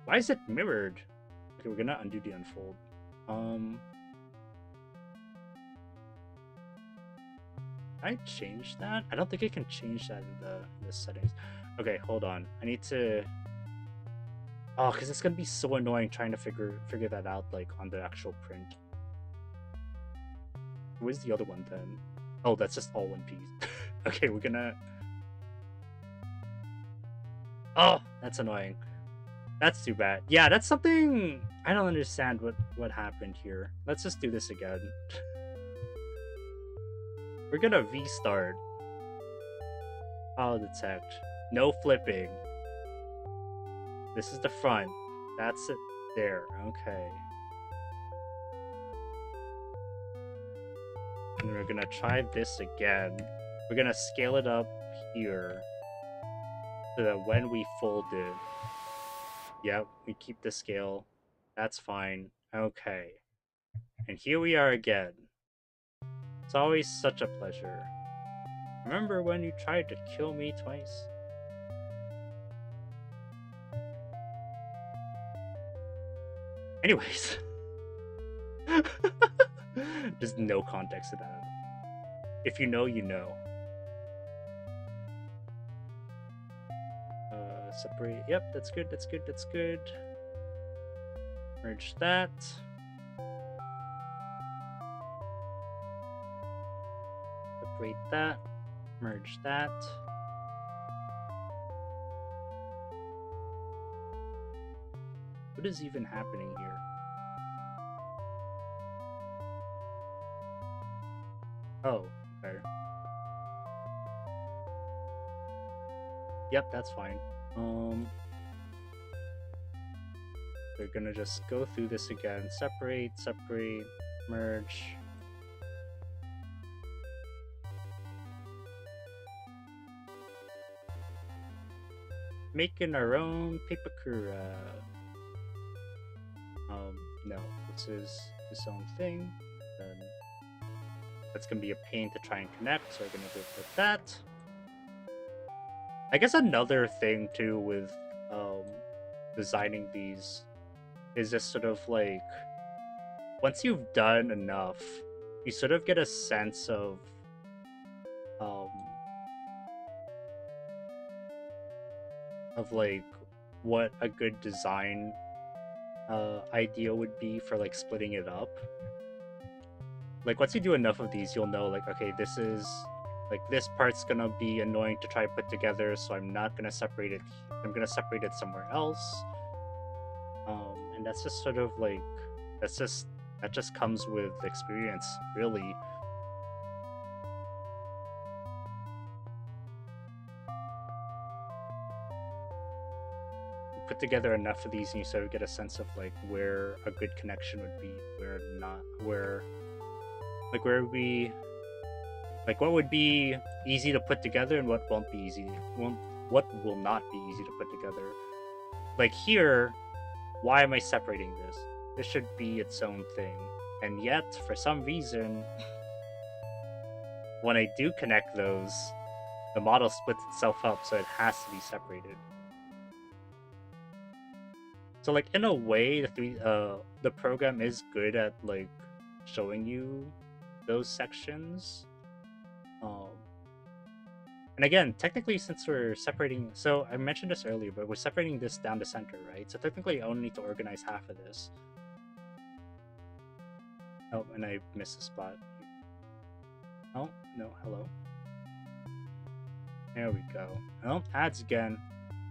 Why is it mirrored? Okay, we're gonna undo the unfold. Can I change that? I don't think I can change that in the settings. Okay, hold on. I need to... Oh, because it's gonna be so annoying trying to figure that out, like, on the actual print. Where's the other one, then? Oh, that's just all one piece. Okay, we're gonna... Oh, that's annoying. That's too bad. Yeah, that's something... I don't understand what happened here. Let's just do this again. We're gonna restart. File detect. No flipping. This is the front. That's it there. Okay. And we're gonna try this again. We're gonna scale it up here so that when we fold it, yep, we keep the scale. That's fine. Okay. And here we are again. It's always such a pleasure. Remember when you tried to kill me twice? Anyways. There's no context to that. If you know, you know. Separate. Yep, that's good, that's good, that's good. Merge that. Separate that. Merge that. What is even happening here? Oh, okay. Yep, that's fine. We're gonna just go through this again. Separate, merge. Making our own Papakura. No, this is its own thing. Then that's gonna be a pain to try and connect, so we're gonna do it like that. I guess another thing too with designing these is just sort of like once you've done enough, you sort of get a sense of like what a good design idea would be for like splitting it up. Like once you do enough of these, you'll know like, okay, this is like this part's gonna be annoying to try to put together, so I'm not gonna separate it. I'm gonna separate it somewhere else. And that's just sort of like that just comes with experience, really. You put together enough of these and you sort of get a sense of like where a good connection would be, where not, where like what would be easy to put together and what won't be easy, what will not be easy to put together. Like here, why am I separating this? This should be its own thing. And yet, for some reason, when I do connect those, the model splits itself up, so it has to be separated. So like in a way, the program is good at like showing you those sections. And again, technically, since we're separating, so I mentioned this earlier, but we're separating this down the center, right? So technically, I only need to organize half of this. Oh, and I missed a spot. Oh, no, hello. There we go. Oh, ads again.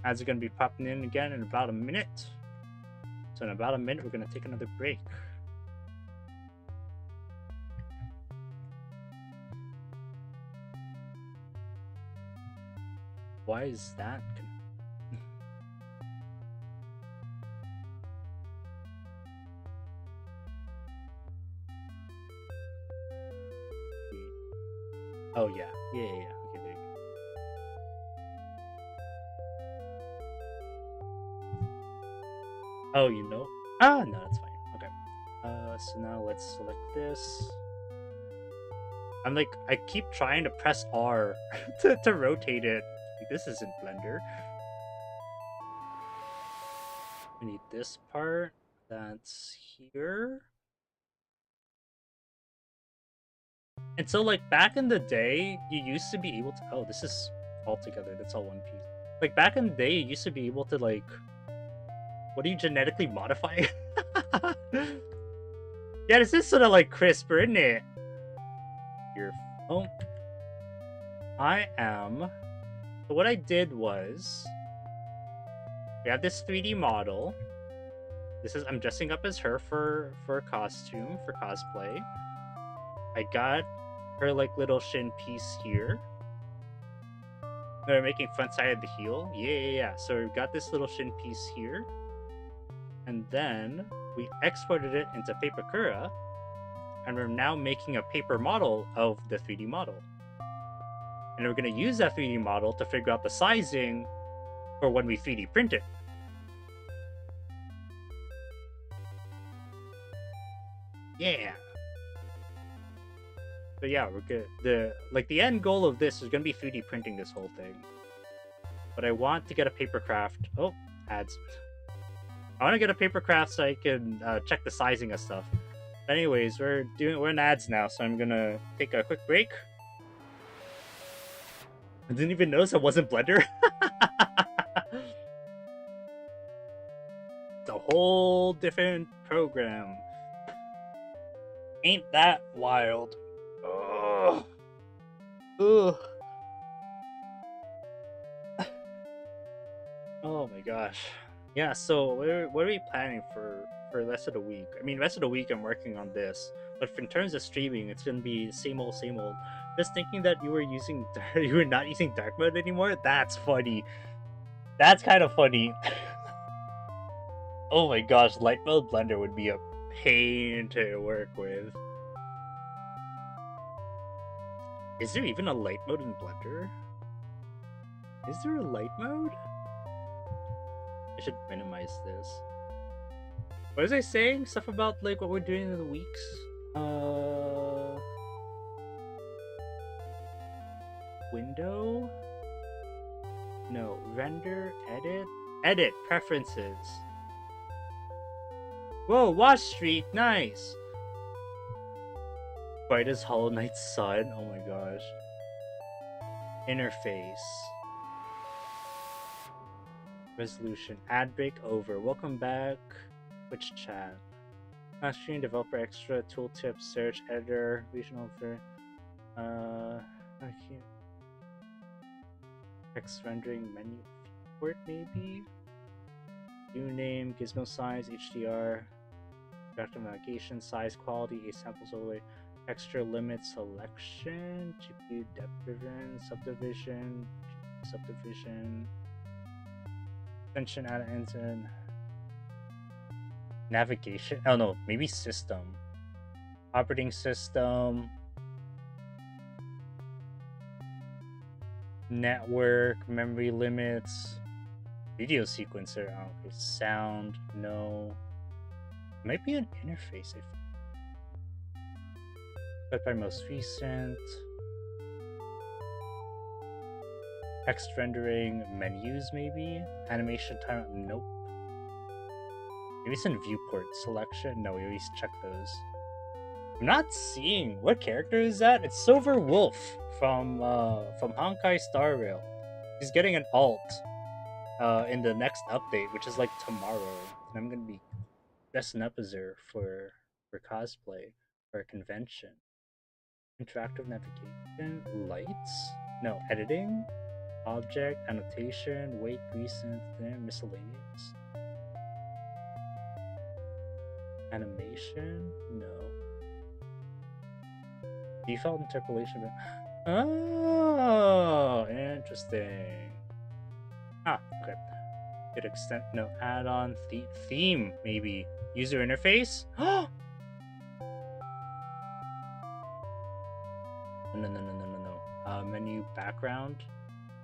Ads are going to be popping in again in about a minute. So in about a minute, we're going to take another break. Why is that? Oh yeah. Yeah. Okay, there you go. Oh, you know? Ah, no, that's fine. Okay. So now let's select this. I'm like, I keep trying to press R to rotate it. Like, this isn't Blender. We need this part. That's here. And so, like, back in the day, you used to be able to... Oh, this is all together. That's all one piece. Like, back in the day, you used to be able to, like... What do you genetically modify? Yeah, this is sort of, like, crisper, isn't it? Your phone. I am... So what I did was... We have this 3D model. This is... I'm dressing up as her for a costume, for cosplay. I got her like little shin piece here. They're making front side of the heel. Yeah. So we've got this little shin piece here. And then we exported it into Papercura. And we're now making a paper model of the 3D model. And we're going to use that 3D model to figure out the sizing for when we 3D print it. Yeah. So yeah, we're good. The end goal of this is gonna be 3D printing this whole thing. But I want to get a paper craft. Oh, ads. I want to get a paper craft so I can check the sizing of stuff. But anyways, we're in ads now, so I'm gonna take a quick break. I didn't even notice it wasn't Blender. It's a whole different program. Ain't that wild? Ugh. Oh my gosh. Yeah, so what are we planning for the rest of the week? I mean, rest of the week I'm working on this, but in terms of streaming, it's gonna be same old, same old. Just thinking that you were not using dark mode anymore. That's funny. That's kind of funny. Oh my gosh, light mode Blender would be a pain to work with. Is there even a light mode in Blender? Is there a light mode? I should minimize this. What was I saying? Stuff about like what we're doing in the weeks? Window? No, render, edit? Edit, preferences. Whoa, Watch Street, nice! Bright as Hollow Knight's sun, oh my gosh. Interface. Resolution. Ad break over. Welcome back. Twitch chat. Last stream, developer extra, tooltip, search, editor, regional for I can't. Text rendering menu port maybe? New name, gizmo size, HDR, graphical navigation, size, quality, a samples overlay, texture limit selection, GPU depth driven, subdivision, extension add engine, navigation. Oh no, maybe system, operating system. Network, memory limits, video sequencer. Oh, okay, sound, no. Might be an interface. But by most recent. Text rendering, menus maybe? Animation time, nope. Maybe it's in viewport selection? No, we always check those. I'm not seeing, what character is that? It's Silver Wolf from Honkai Star Rail. He's getting an alt in the next update, which is like tomorrow. And I'm gonna be dressing up as her for cosplay, for a convention. Interactive navigation, lights? No, editing? Object, annotation, weight, recent, miscellaneous. Animation? No. Default interpolation. Oh, interesting. Ah, okay. It extend, no, add-on, theme, maybe. User interface? No. Menu background?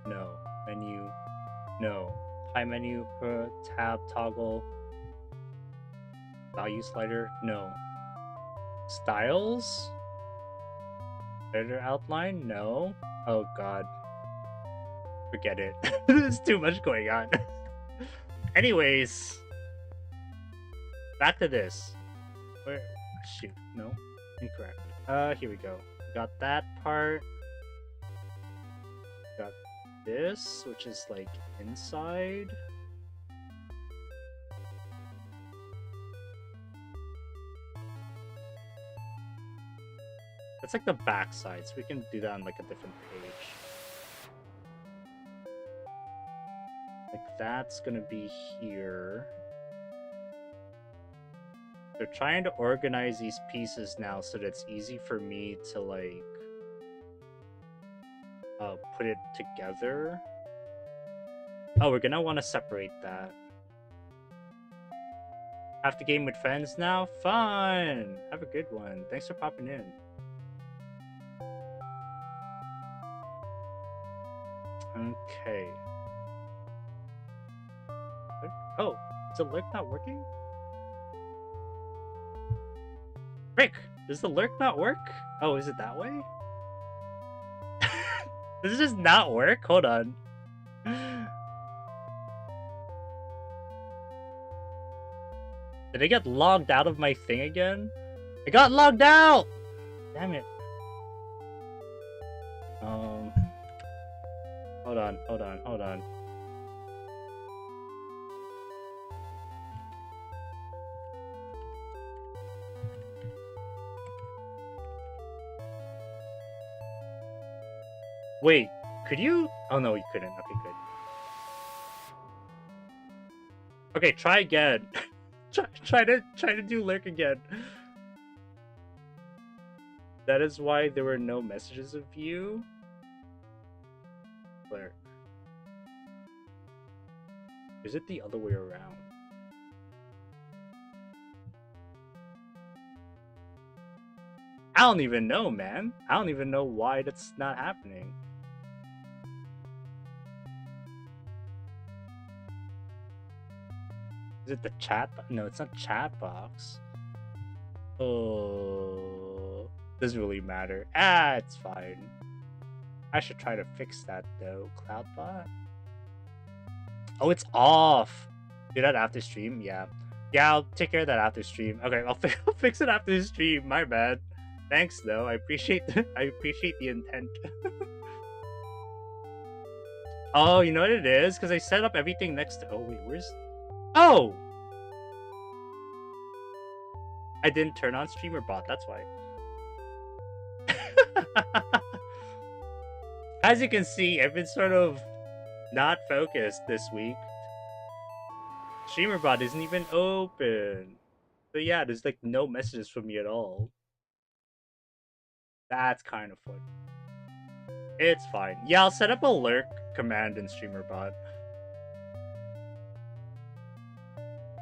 No. Menu. No. High menu, tab, toggle. Value slider? No. Styles? Editor outline? No. Oh god. Forget it. There's too much going on. Anyways. Back to this. Where? Shoot. No. Incorrect. Here we go. Got that part. Got this, which is like inside. That's like the back side, so we can do that on like a different page. Like that's gonna be here. They're trying to organize these pieces now so that it's easy for me to like put it together. Oh, we're gonna want to separate that. Have to game with friends now? Fun! Have a good one. Thanks for popping in. Okay. Oh, is the lurk not working? Rick, does the lurk not work? Oh, is it that way? Does it just not work? Hold on. Did I get logged out of my thing again? I got logged out! Damn it. Hold on. Wait, could you? Oh no, you couldn't. Okay, good. Okay, try again. try to do lurk again. That is why there were no messages of you. Lurk. Is it the other way around? I don't even know, man. I don't even know why that's not happening. Is it the chat? No, it's not chat box. Oh, doesn't really matter. Ah, it's fine. I should try to fix that though. Cloudbot. Oh, it's off. Do that after stream. Yeah, I'll take care of that after stream. Okay, I'll fix it after the stream. My bad. Thanks though. I appreciate the intent. Oh, you know what it is? Because I set up everything next to. Oh wait, where's? Oh! I didn't turn on streamer bot, that's why. As you can see, I've been sort of not focused this week. Streamer bot isn't even open. So yeah, there's like no messages from me at all. That's kind of fun. It's fine. Yeah, I'll set up a lurk command in streamer bot.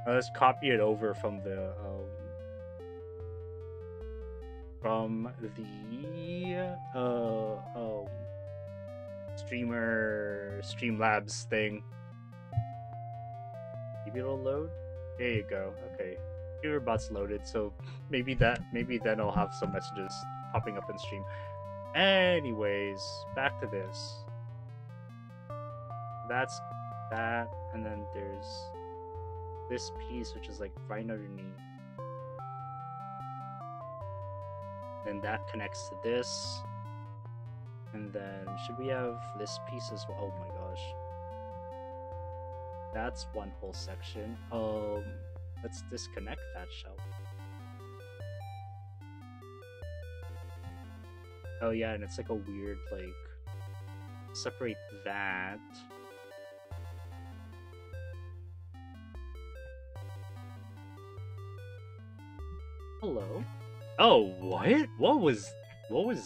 Let's copy it over from the Streamlabs thing. Maybe it'll load. There you go. Okay, your bot's loaded, so maybe then I'll have some messages popping up in stream. Anyways, back to this. That's that, and then there's this piece which is like right underneath. Then that connects to this. And then should we have this piece as well? Oh my gosh. That's one whole section. Let's disconnect that, shall we? Oh yeah, and it's like a weird, like, separate that. Hello? Oh, what? What was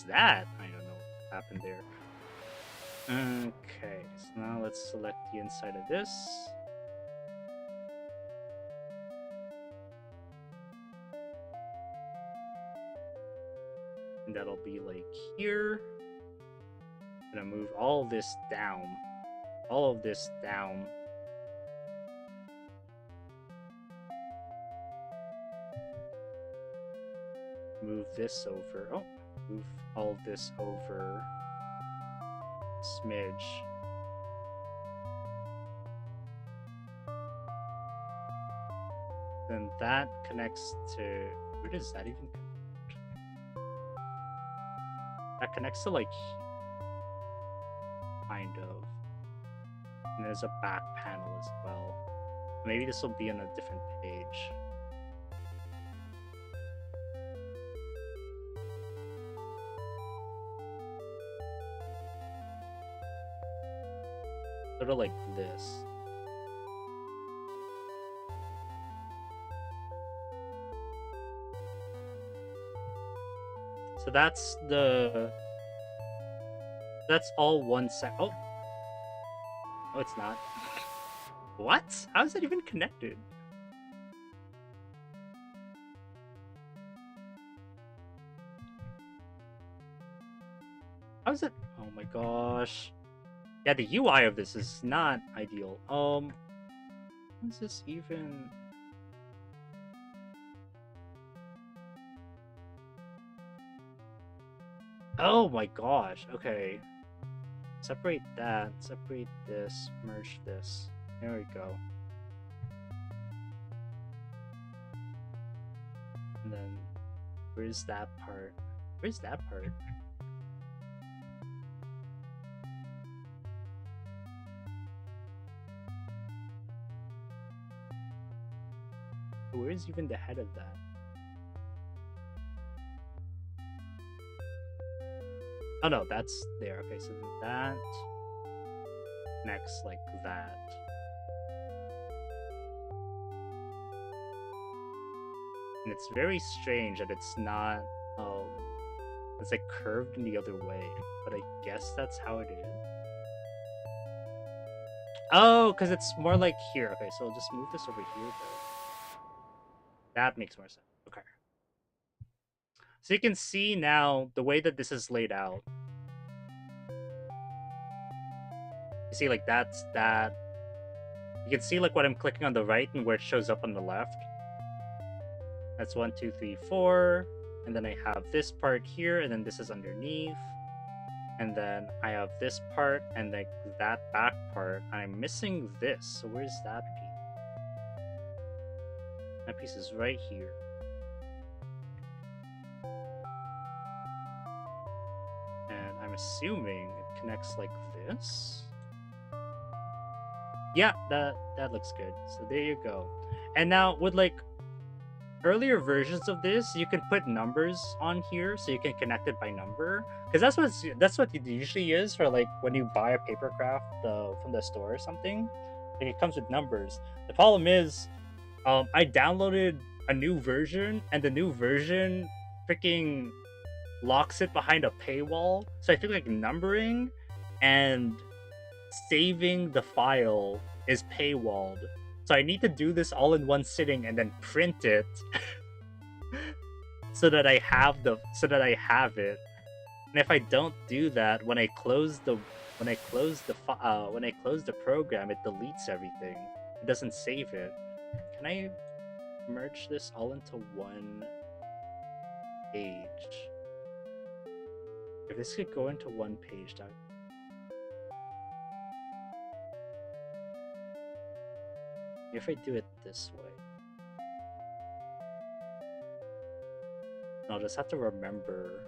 that? I don't know what happened there. Okay, so now let's select the inside of this. And that'll be like here. I'm gonna move all this down. All of this down. Move this over. Oh, move all of this over. Smidge. Then that connects to... Where does that even connect? That connects to, like, kind of. And there's a back panel as well. Maybe this will be on a different page. Sort of like this. So that's all one sec. Oh, it's not. What? How is that even connected? How is it? Oh my gosh. Yeah, the UI of this is not ideal. How is this even? Oh my gosh. Okay. Separate that. Separate this. Merge this. There we go. And then, where's that part? Where's that part? Where's even the head of that? Oh no, that's there. Okay, so that next like that. And it's very strange that it's not it's like curved in the other way, but I guess that's how it is. Oh, because it's more like here. Okay, so I'll just move this over here though. That makes more sense. Okay. So you can see now the way that this is laid out. You see, like, that's that. You can see, like, what I'm clicking on the right and where it shows up on the left. That's 1, 2, 3, 4. And then I have this part here, and then this is underneath. And then I have this part, and like that back part. I'm missing this. So where's that piece? That piece is right here. And I'm assuming it connects like this. Yeah, that looks good. So there you go. And now with like earlier versions of this, you can put numbers on here so you can connect it by number, because that's what it usually is for like when you buy a paper craft from the store or something. Like it comes with numbers. The problem is, I downloaded a new version, and the new version freaking locks it behind a paywall. So I think like numbering and saving the file is paywalled. So I need to do this all in one sitting and then print it so that I have it. And if I don't do that, when I close the when I close the program, it deletes everything. It doesn't save it. Can I merge this all into one page? If this could go into one page, that. If I do it this way, I'll just have to remember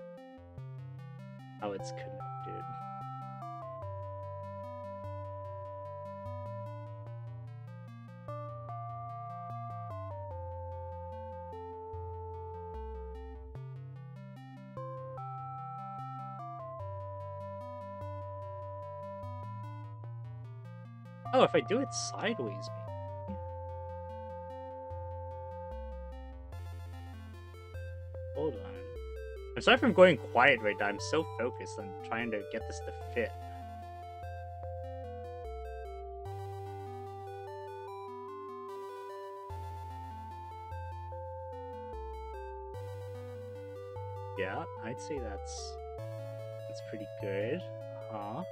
how it's connected. Oh, if I do it sideways, maybe. Hold on. I'm sorry if I'm going quiet right now. I'm so focused on trying to get this to fit. Yeah, I'd say that's pretty good. Huh?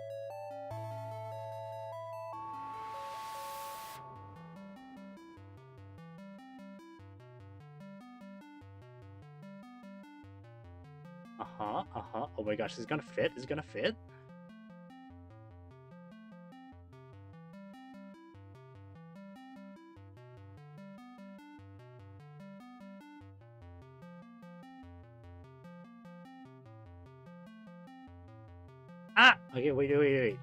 Oh my gosh, it's gonna fit? Is it gonna fit? Ah! Okay, wait. We're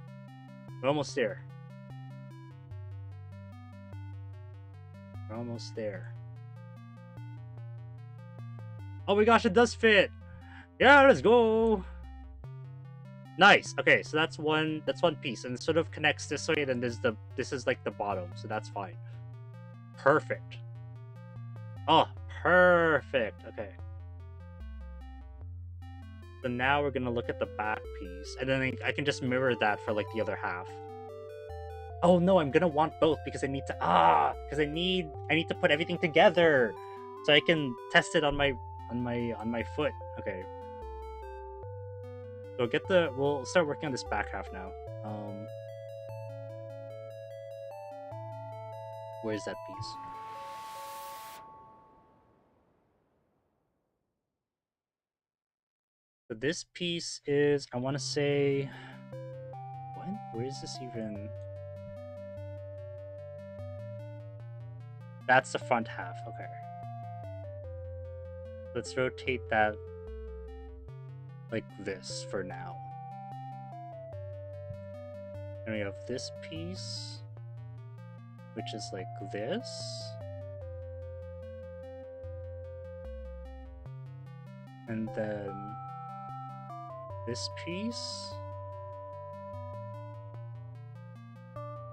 almost there. We're almost there. Oh my gosh, it does fit! Yeah, let's go! Nice. Okay, so that's one piece, and it sort of connects this way. Then this is like the bottom, so that's fine. Perfect. Oh, perfect. Okay. So now we're gonna look at the back piece, and then I can just mirror that for like the other half. Oh no, I'm gonna want both because I need to put everything together, so I can test it on my foot. Okay. So we'll start working on this back half now. Where's that piece? So this piece is, I want to say, where is this even? That's the front half. Okay. Let's rotate that like this for now. And we have this piece, which is like this. And then this piece,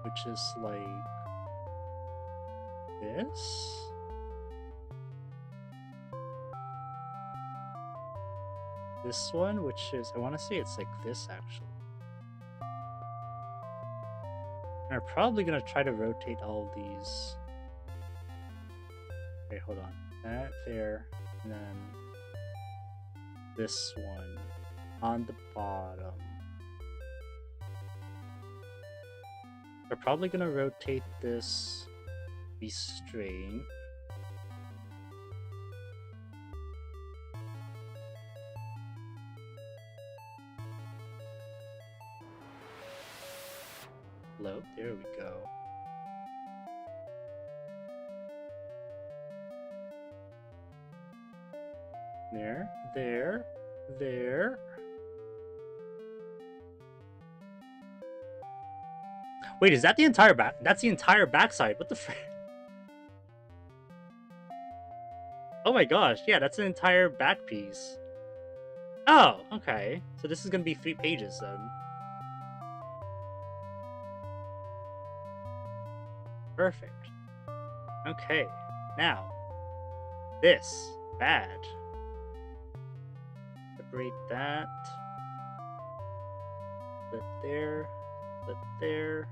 which is like this. This one, which is, I want to say it's like this actually. And we're probably going to try to rotate all of these. Okay, hold on. That there, and then this one on the bottom. We're probably going to rotate this, be straight. Low, there we go. There. Wait, is that the entire back? That's the entire backside. What the frick? Oh my gosh, yeah, that's an entire back piece. Oh, okay. So this is gonna be 3 pages then. Perfect. Okay, now this bad. Separate that. Put there. Put there.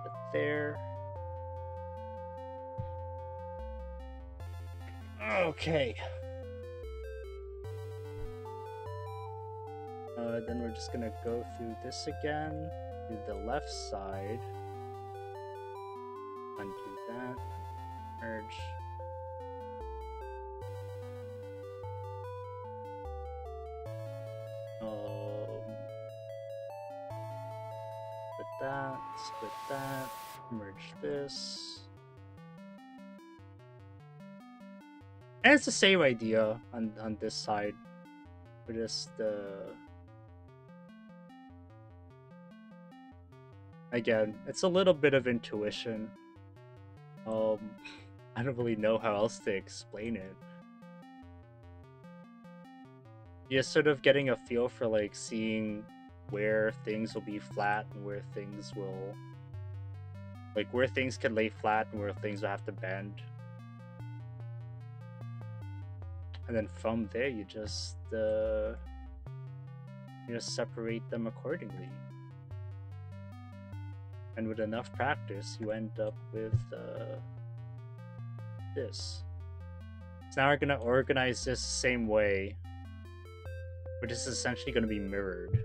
Put there. Okay. then we're just gonna go through this again, to the left side. Undo that. Merge. Split that, merge this. And it's the same idea on this side. We're just again, it's a little bit of intuition. I don't really know how else to explain it. You're sort of getting a feel for like seeing where things will be flat and where things will, like where things can lay flat and where things will have to bend. And then from there you just separate them accordingly. And with enough practice you end up with this. So now we're gonna organize this the same way, which is essentially gonna be mirrored.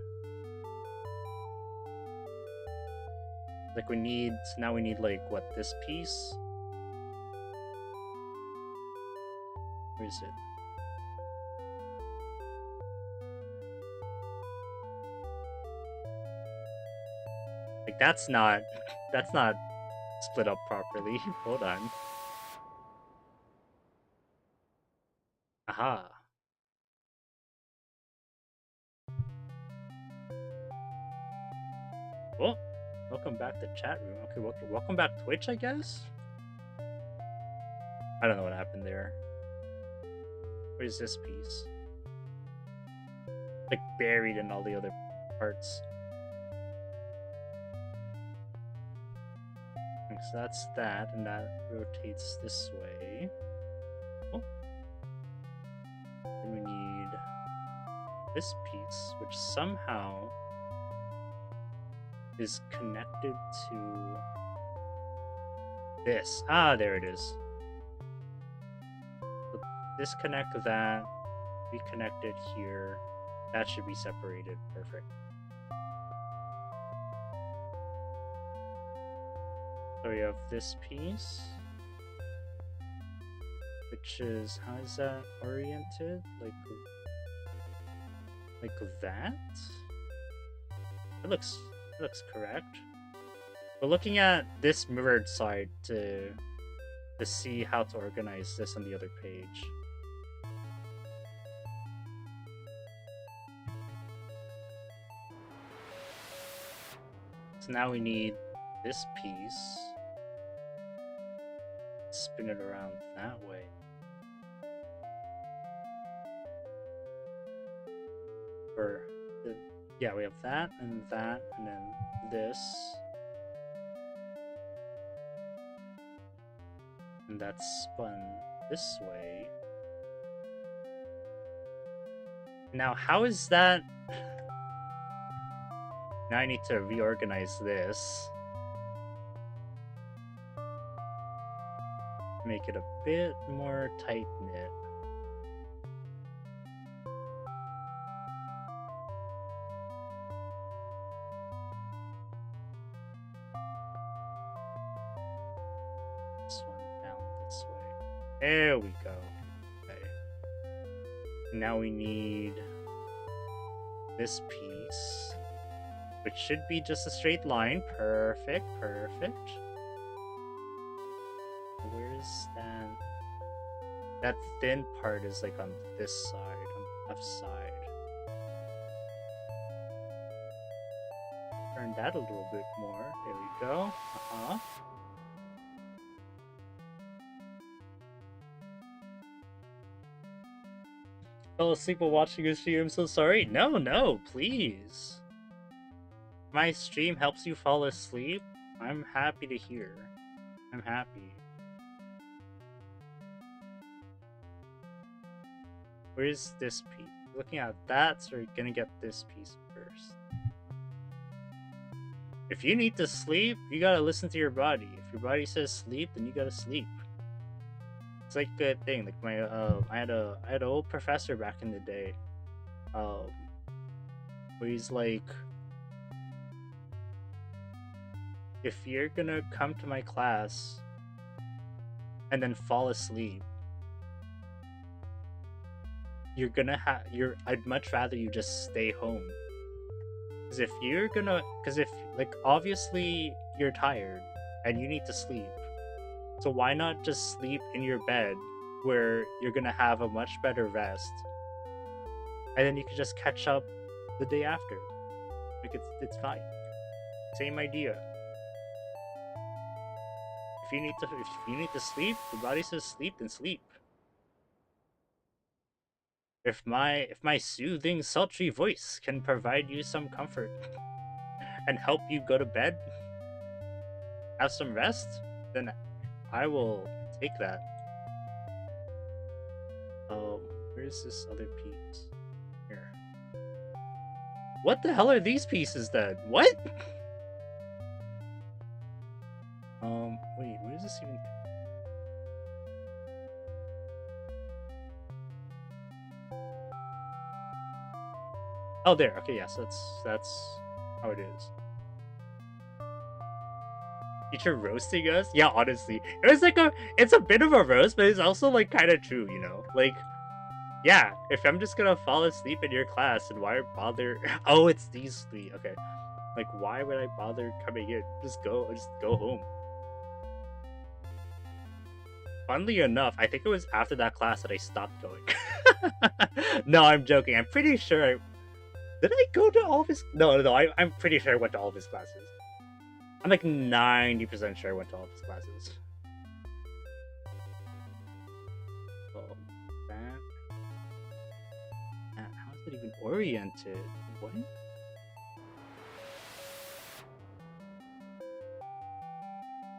Like we need, so now we need like, what, this piece? Where is it? Like that's not split up properly. Hold on. Aha. Well, welcome back to chat room. Okay, welcome back Twitch, I guess? I don't know what happened there. Where's this piece? Like buried in all the other parts. So that's that, and that rotates this way. Oh. Then we need this piece, which somehow is connected to this. Ah, there it is. So disconnect that, reconnect it here. That should be separated. Perfect. So we have this piece, which is, how is that oriented? Like that? It looks correct. We're looking at this mirrored side to see how to organize this on the other page. So now we need this piece. Spin it around that way. Yeah, we have that, and then this. And that's spun this way. Now, how is that? Now I need to reorganize this. Make it a bit more tight-knit. This one down this way. There we go. Okay. Now we need this piece, which should be just a straight line. Perfect, perfect. Where's that? That thin part is like on this side, on the left side. Turn that a little bit more. There we go. Fell asleep while watching your stream. I'm so sorry. No, please. My stream helps you fall asleep. I'm happy to hear. I'm happy. Where's this piece? Looking at that, so we're gonna get this piece first. If you need to sleep, you gotta listen to your body. If your body says sleep, then you gotta sleep. It's like a thing. Like I had an old professor back in the day. where he's like, if you're gonna come to my class and then fall asleep, you're gonna have I'd much rather you just stay home. Because if like obviously you're tired and you need to sleep, so why not just sleep in your bed where you're gonna have a much better rest, and then you can just catch up the day after. Like it's fine. Same idea. If you need to sleep, the body says sleep, then sleep. If my soothing, sultry voice can provide you some comfort and help you go to bed, have some rest, then I will take that. Where's this other piece? Here. What the hell are these pieces then? What? Wait, what is this even? Oh, there. Okay, yes, that's how it is. Teacher roasting us? Yeah, honestly, it was like it's a bit of a roast, but it's also like kind of true, you know? Like, yeah, if I'm just gonna fall asleep in your class, and why bother? Oh, it's these three. Okay, like why would I bother coming in? Just go home. Funnily enough, I think it was after that class that I stopped going. No, I'm joking. I'm pretty sure did I go to all of his? No, I'm pretty sure I went to all of his classes. I'm like 90% sure I went to all of his classes. Oh, that. How is it even oriented? What?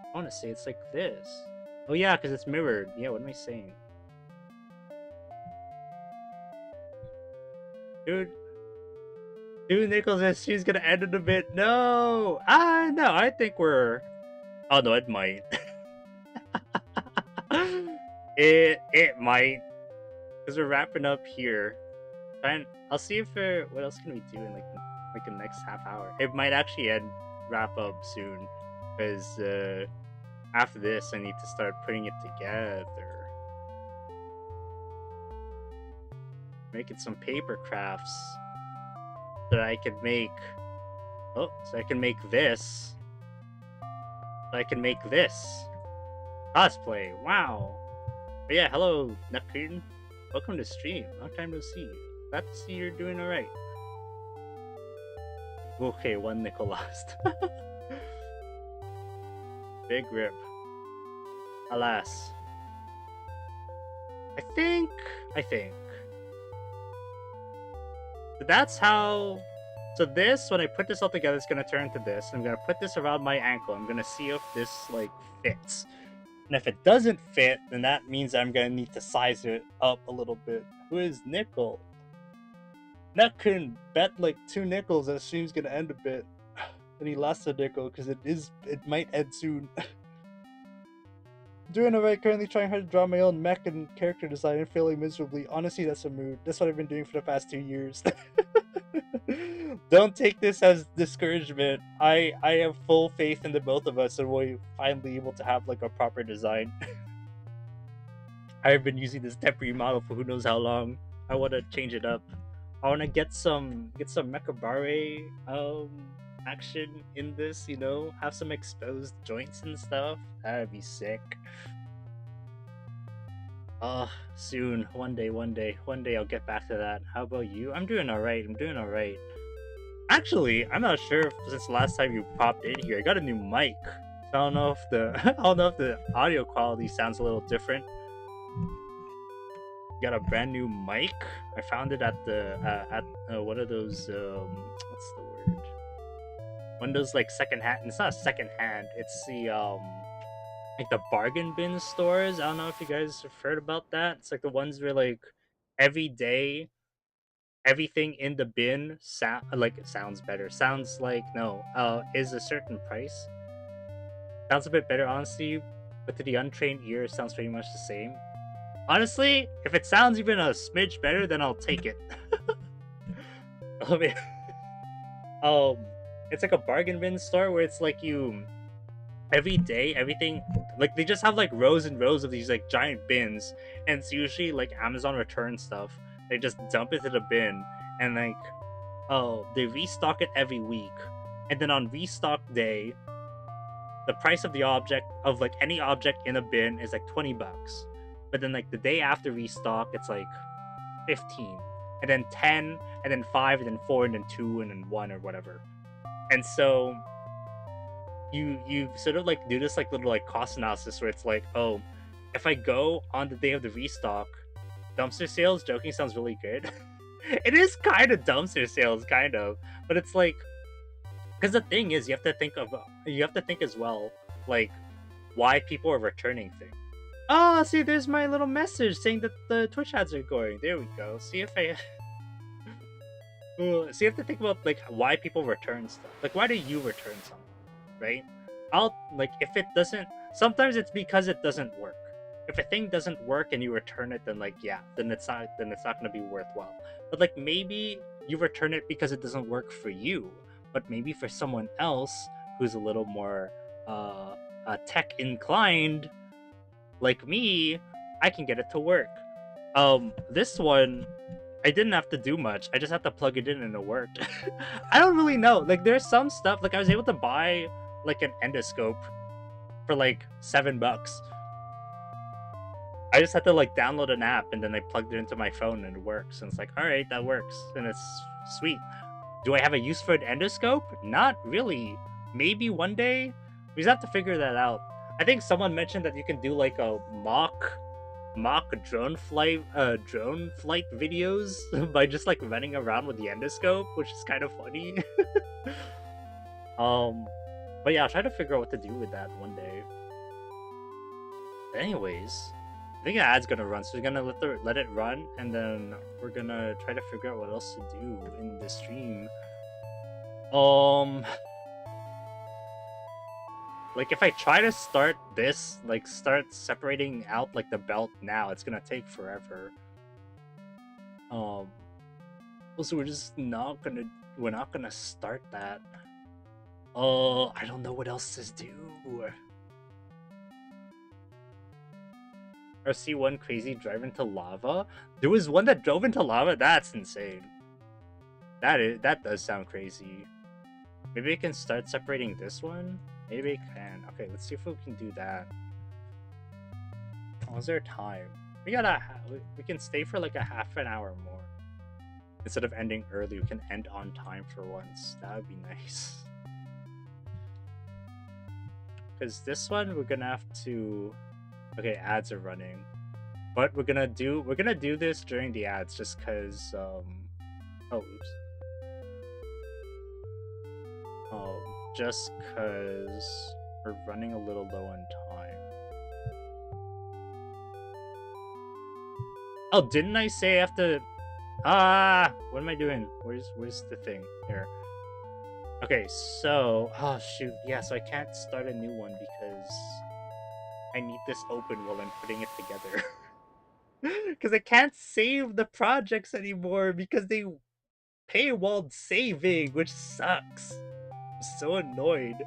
I want to say it's like this. Oh yeah, because it's mirrored. Yeah, what am I saying? Dude, Nichols says she's gonna end in a bit. No! No, I think we're... Oh no, it might. it might. Because we're wrapping up here. I'll see if what else can we do in like the next half hour. It might actually wrap up soon. Because after this I need to start putting it together. Making some paper crafts. So that I can make... Oh, so I can make this. So I can make this. Cosplay, wow. But yeah, hello, Nutcretin. Welcome to stream. Long time no see. Glad to see you're doing alright. Okay, 1 nickel lost. Big rip. Alas. I think. So that's how... So this, when I put this all together, it's going to turn into this. I'm going to put this around my ankle. I'm going to see if this, like, fits. And if it doesn't fit, then that means I'm going to need to size it up a little bit. Who is Nickel? That couldn't bet, like, 2 nickels that stream's going to end a bit. And he lost a nickel, because it might end soon. Doing alright, currently trying hard to draw my own mech and character design and failing miserably. Honestly, that's a mood. That's what I've been doing for the past 2 years. Don't take this as discouragement. I have full faith in the both of us and we'll finally able to have like a proper design. I've been using this temporary model for who knows how long. I want to change it up. I want to get some Mechabare action in this, you know, have some exposed joints and stuff. That'd be sick. Soon, one day I'll get back to that. How about you? I'm doing alright. Actually, I'm not sure if since the last time you popped in here, I got a new mic. So I don't know if the audio quality sounds a little different. Got a brand new mic. I found it at one of those what's the word? One of those like secondhand. It's not secondhand. It's the like the bargain bin stores. I don't know if you guys have heard about that. It's like the ones where like every day everything in the bin sounds better. Sounds like is a certain price. Sounds a bit better, honestly, but to the untrained ear, it sounds pretty much the same. Honestly, if it sounds even a smidge better, then I'll take it. um, it's like a bargain bin store where it's like you every day everything like they just have like rows and rows of these like giant bins, and it's usually like Amazon return stuff. They just dump it to the bin, and like they restock it every week, and then on restock day the price of the object of like any object in a bin is like $20, but then like the day after restock it's like 15, and then 10, and then 5, and then 4, and then 2, and then 1 or whatever. And so you sort of like do this like little like cost analysis where it's like, oh, if I go on the day of the restock, dumpster sales, joking sounds really good. It is kind of dumpster sales, kind of, but it's like, because the thing is, you have to think as well, like, why people are returning things. Oh, see, there's my little message saying that the Twitch ads are going. There we go. See if I. So you have to think about like why people return stuff. Like, why do you return something, right? I'll like if it doesn't. Sometimes it's because it doesn't work. If a thing doesn't work and you return it, then like yeah, then it's not going to be worthwhile. But like maybe you return it because it doesn't work for you, but maybe for someone else who's a little more tech inclined, like me, I can get it to work. This one, I didn't have to do much. I just had to plug it in and it worked. I don't really know. Like, there's some stuff, like I was able to buy like an endoscope for like $7. I just had to like download an app and then I plugged it into my phone and it works. And it's like, all right, that works. And it's sweet. Do I have a use for an endoscope? Not really. Maybe one day. We just have to figure that out. I think someone mentioned that you can do like a mock drone flight videos by just like running around with the endoscope, which is kind of funny. But yeah, I'll try to figure out what to do with that one day. But anyways, I think the ad's gonna run, so we're gonna let it run, and then we're gonna try to figure out what else to do in the stream. Like if I try to start this, like start separating out like the belt now, it's gonna take forever. Also we're not gonna start that. I don't know what else to do. Or see one crazy drive into lava. There was one that drove into lava. That's insane. That does sound crazy. Maybe I can start separating this one. Maybe I can. Okay, let's see if we can do that. Oh, is there time? We can stay for like a half an hour more. Instead of ending early, we can end on time for once. That would be nice. Because this one we're gonna have to. Okay, ads are running, but we're gonna do this during the ads just because. Oh, oops. Just because we're running a little low on time. Oh, didn't I say I have to? What am I doing? Where's the thing here? Okay, so oh shoot, yeah, so I can't start a new one because I need this open while I'm putting it together. Because I can't save the projects anymore because they paywalled saving, which sucks. I'm so annoyed.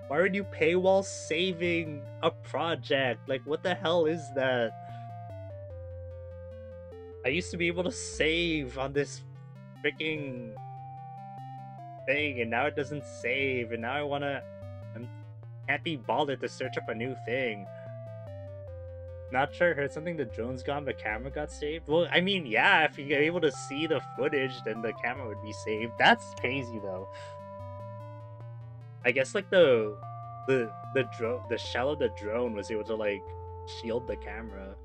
Why would you paywall saving a project? Like, what the hell is that? I used to be able to save on this freaking thing, and now it doesn't save, and now I can't be bothered to search up a new thing. Not sure, heard something the drone's gone, but camera got saved. Well, I mean, yeah, if you're able to see the footage, then the camera would be saved. That's crazy, though. I guess like the shell of the drone was able to like shield the camera.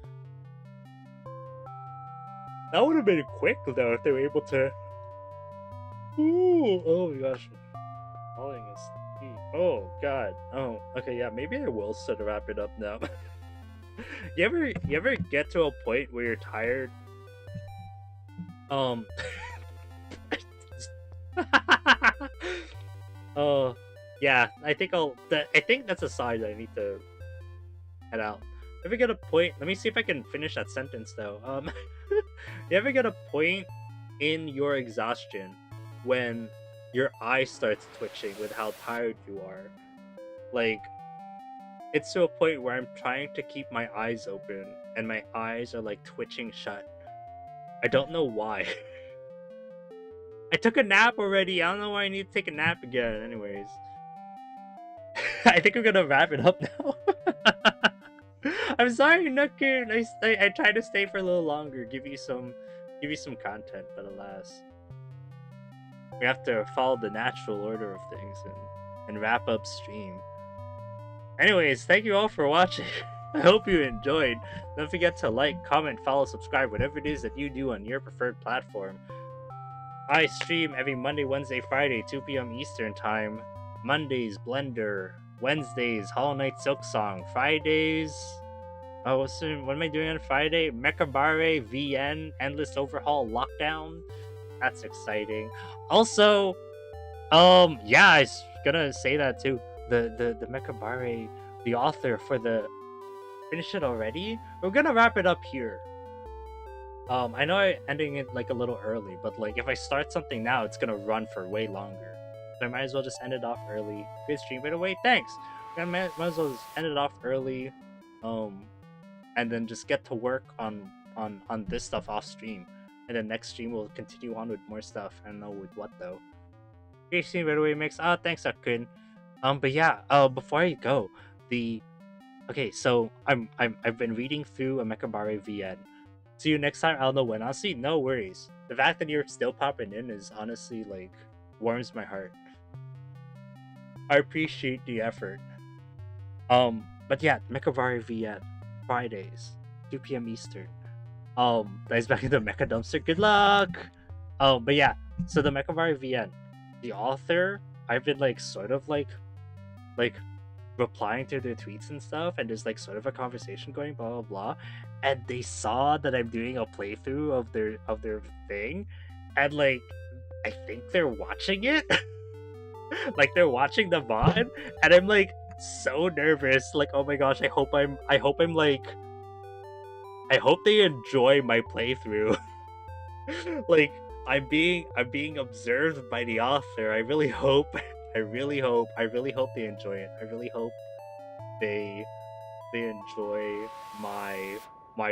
That would have been quick though if they were able to. Ooh, oh my gosh, falling asleep. Oh god. Oh, okay, yeah. Maybe I will sort of wrap it up now. You ever get to a point where you're tired? Oh. Yeah, I think that's a sign that I need to head out. You ever get a point? Let me see if I can finish that sentence though. You ever get a point in your exhaustion when your eye starts twitching with how tired you are. Like, it's to a point where I'm trying to keep my eyes open and my eyes are like twitching shut. I don't know why. I took a nap already. I don't know why I need to take a nap again. Anyways, I think we're gonna wrap it up now. I'm sorry, Nukkun. I tried to stay for a little longer, give you some content, but alas, we have to follow the natural order of things and wrap up stream. Anyways, thank you all for watching. I hope you enjoyed. Don't forget to like, comment, follow, subscribe, whatever it is that you do on your preferred platform. I stream every Monday, Wednesday, Friday, 2 p.m. Eastern Time. Mondays, Blender. Wednesdays, Hollow Knight Silksong. Fridays... Oh, what am I doing on Friday? Mechabare VN Endless Overhaul Lockdown. That's exciting. Also, yeah, I was gonna say that too. The Mechabare, the author for the... Finish it already? We're gonna wrap it up here. I know I'm ending it like a little early, but like if I start something now, it's gonna run for way longer. So I might as well just end it off early. Good stream, by the way. Thanks. I might as well just end it off early, and then just get to work on this stuff off stream. And then next stream we'll continue on with more stuff. I don't know with what though. Great stream, by the way, Mix. Thanks, Akun. But yeah. Before I go, okay, so I've been reading through a Mechabare VN. See you next time. I don't know when. Honestly, no worries. The fact that you're still popping in is honestly like warms my heart. I appreciate the effort. But yeah, Mechabare VN Fridays, 2 p.m. Eastern. Guys, back in the Mecha Dumpster. Good luck. But yeah, so the Mechabare VN, the author, I've been like sort of like replying to their tweets and stuff, and there's like sort of a conversation going, blah blah blah, and they saw that I'm doing a playthrough of their thing, and like I think they're watching it. Like they're watching the VOD, and I'm like so nervous, like oh my gosh, I hope they enjoy my playthrough. Like I'm being observed by the author. I really hope they enjoy it. I really hope they enjoy my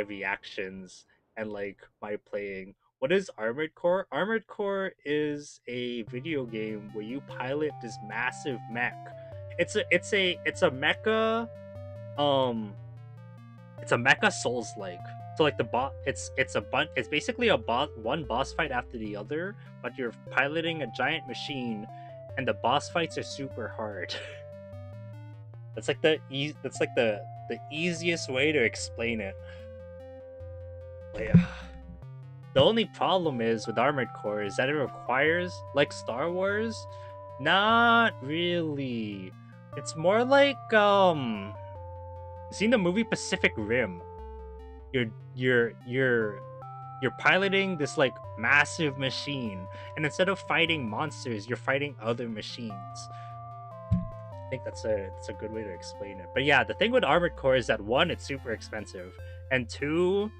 reactions and like my playing. What is Armored Core? Armored Core is a video game where you pilot this massive mech. It's a mecha, it's a mecha Souls-like. So like it's basically one boss fight after the other, but you're piloting a giant machine, and the boss fights are super hard. That's like the easiest way to explain it. But yeah. The only problem is with Armored Core is that it requires, like Star Wars, not really. It's more like seen the movie Pacific Rim. You're piloting this like massive machine, and instead of fighting monsters, you're fighting other machines. I think that's a good way to explain it. But yeah, the thing with Armored Core is that one, it's super expensive, and two,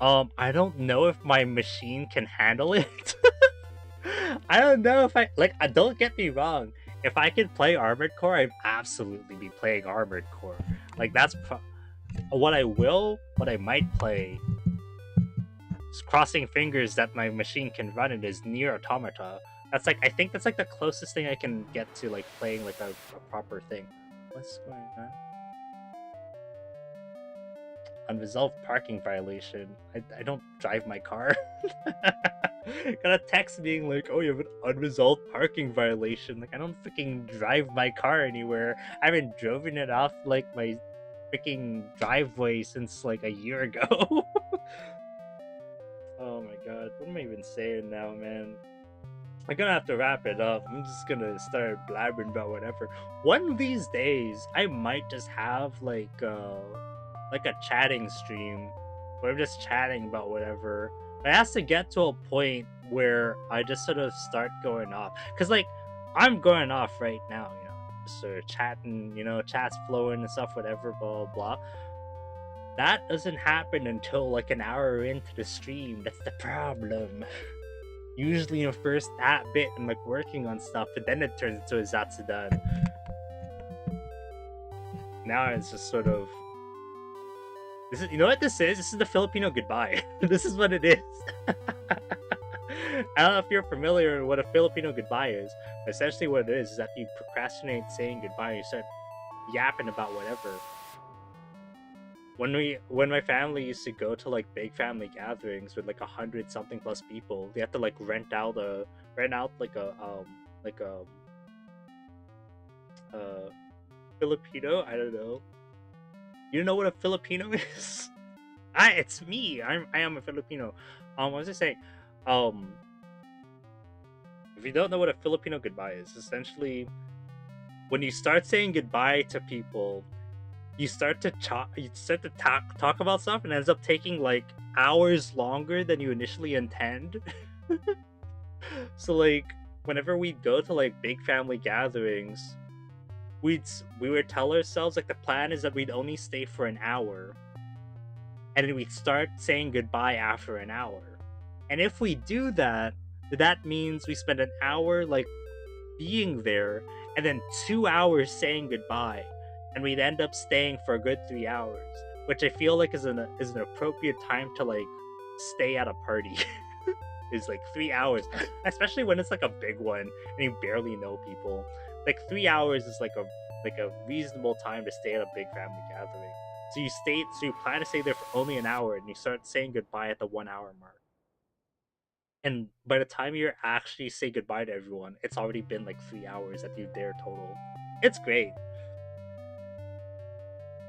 I don't know if my machine can handle it. I don't know if don't get me wrong. If I could play Armored Core, I'd absolutely be playing Armored Core. Like that's what I might play. Just crossing fingers that my machine can run it is Nier Automata. That's like, I think that's like the closest thing I can get to like playing like a proper thing. What's going on? Unresolved parking violation. I don't drive my car. Got a text being like, oh, you have an unresolved parking violation. Like, I don't freaking drive my car anywhere. I haven't driven it off like my freaking driveway since like a year ago. Oh my god, what am I even saying now, man? I'm gonna have to wrap it up. I'm just gonna start blabbering about whatever. One of these days, I might just have like a chatting stream where I'm just chatting about whatever. But it has to get to a point where I just sort of start going off. Cause like, I'm going off right now, you know, just sort of chatting, you know, chats flowing and stuff, whatever, blah, blah, blah. That doesn't happen until like an hour into the stream. That's the problem. usually infers that bit and like working on stuff, but then it turns into a Zatsudan. Now it's just sort of, this is, you know what this is? This is the Filipino goodbye. This is what it is. I don't know if you're familiar with what a Filipino goodbye is, but essentially what it is that you procrastinate saying goodbye, you start yapping about whatever. When my family used to go to like big family gatherings with like 100-something plus people, they have to like rent out like a Filipino. I don't know. You don't know what a Filipino is? It's me. I am a Filipino. What was I saying? If you don't know what a Filipino goodbye is, essentially, when you start saying goodbye to people, you start to talk about stuff, and it ends up taking like hours longer than you initially intend. So like, whenever we'd go to like big family gatherings, we would tell ourselves like the plan is that we'd only stay for an hour, and then we'd start saying goodbye after an hour. And if we do that, that means we spend an hour like being there, and then 2 hours saying goodbye, and we'd end up staying for a good 3 hours, which I feel like is an appropriate time to like stay at a party. Is like 3 hours, especially when it's like a big one and you barely know people. Like 3 hours is like a reasonable time to stay at a big family gathering. So you plan to stay there for only an hour, and you start saying goodbye at the 1 hour mark. And by the time you actually say goodbye to everyone, it's already been like 3 hours that you're there total. It's great.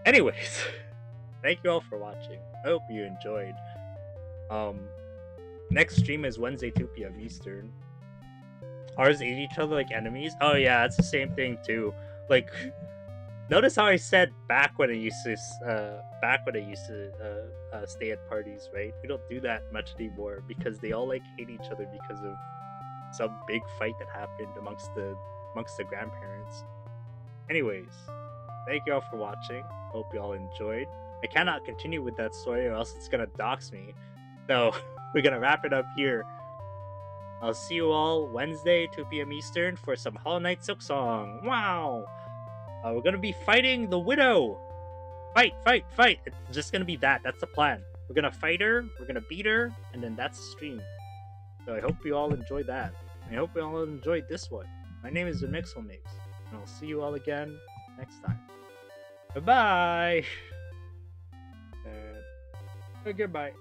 Anyways, thank you all for watching. I hope you enjoyed. Next stream is Wednesday, 2 p.m. Eastern. Ours ate each other like enemies. Oh yeah, it's the same thing too. Like, notice how I said back when I used to stay at parties, right? We don't do that much anymore because they all like hate each other because of some big fight that happened amongst the grandparents. Anyways, thank you all for watching. Hope you all enjoyed. I cannot continue with that story or else it's gonna dox me. So we're gonna wrap it up here. I'll see you all Wednesday, 2 p.m. Eastern for some Hollow Knight Silksong. Wow! We're gonna be fighting the Widow. Fight! It's just gonna be that. That's the plan. We're gonna fight her, we're gonna beat her, and then that's the stream. So I hope you all enjoyed that. I hope you all enjoyed this one. My name is the Mixel Mix, and I'll see you all again next time. Bye-bye! And goodbye.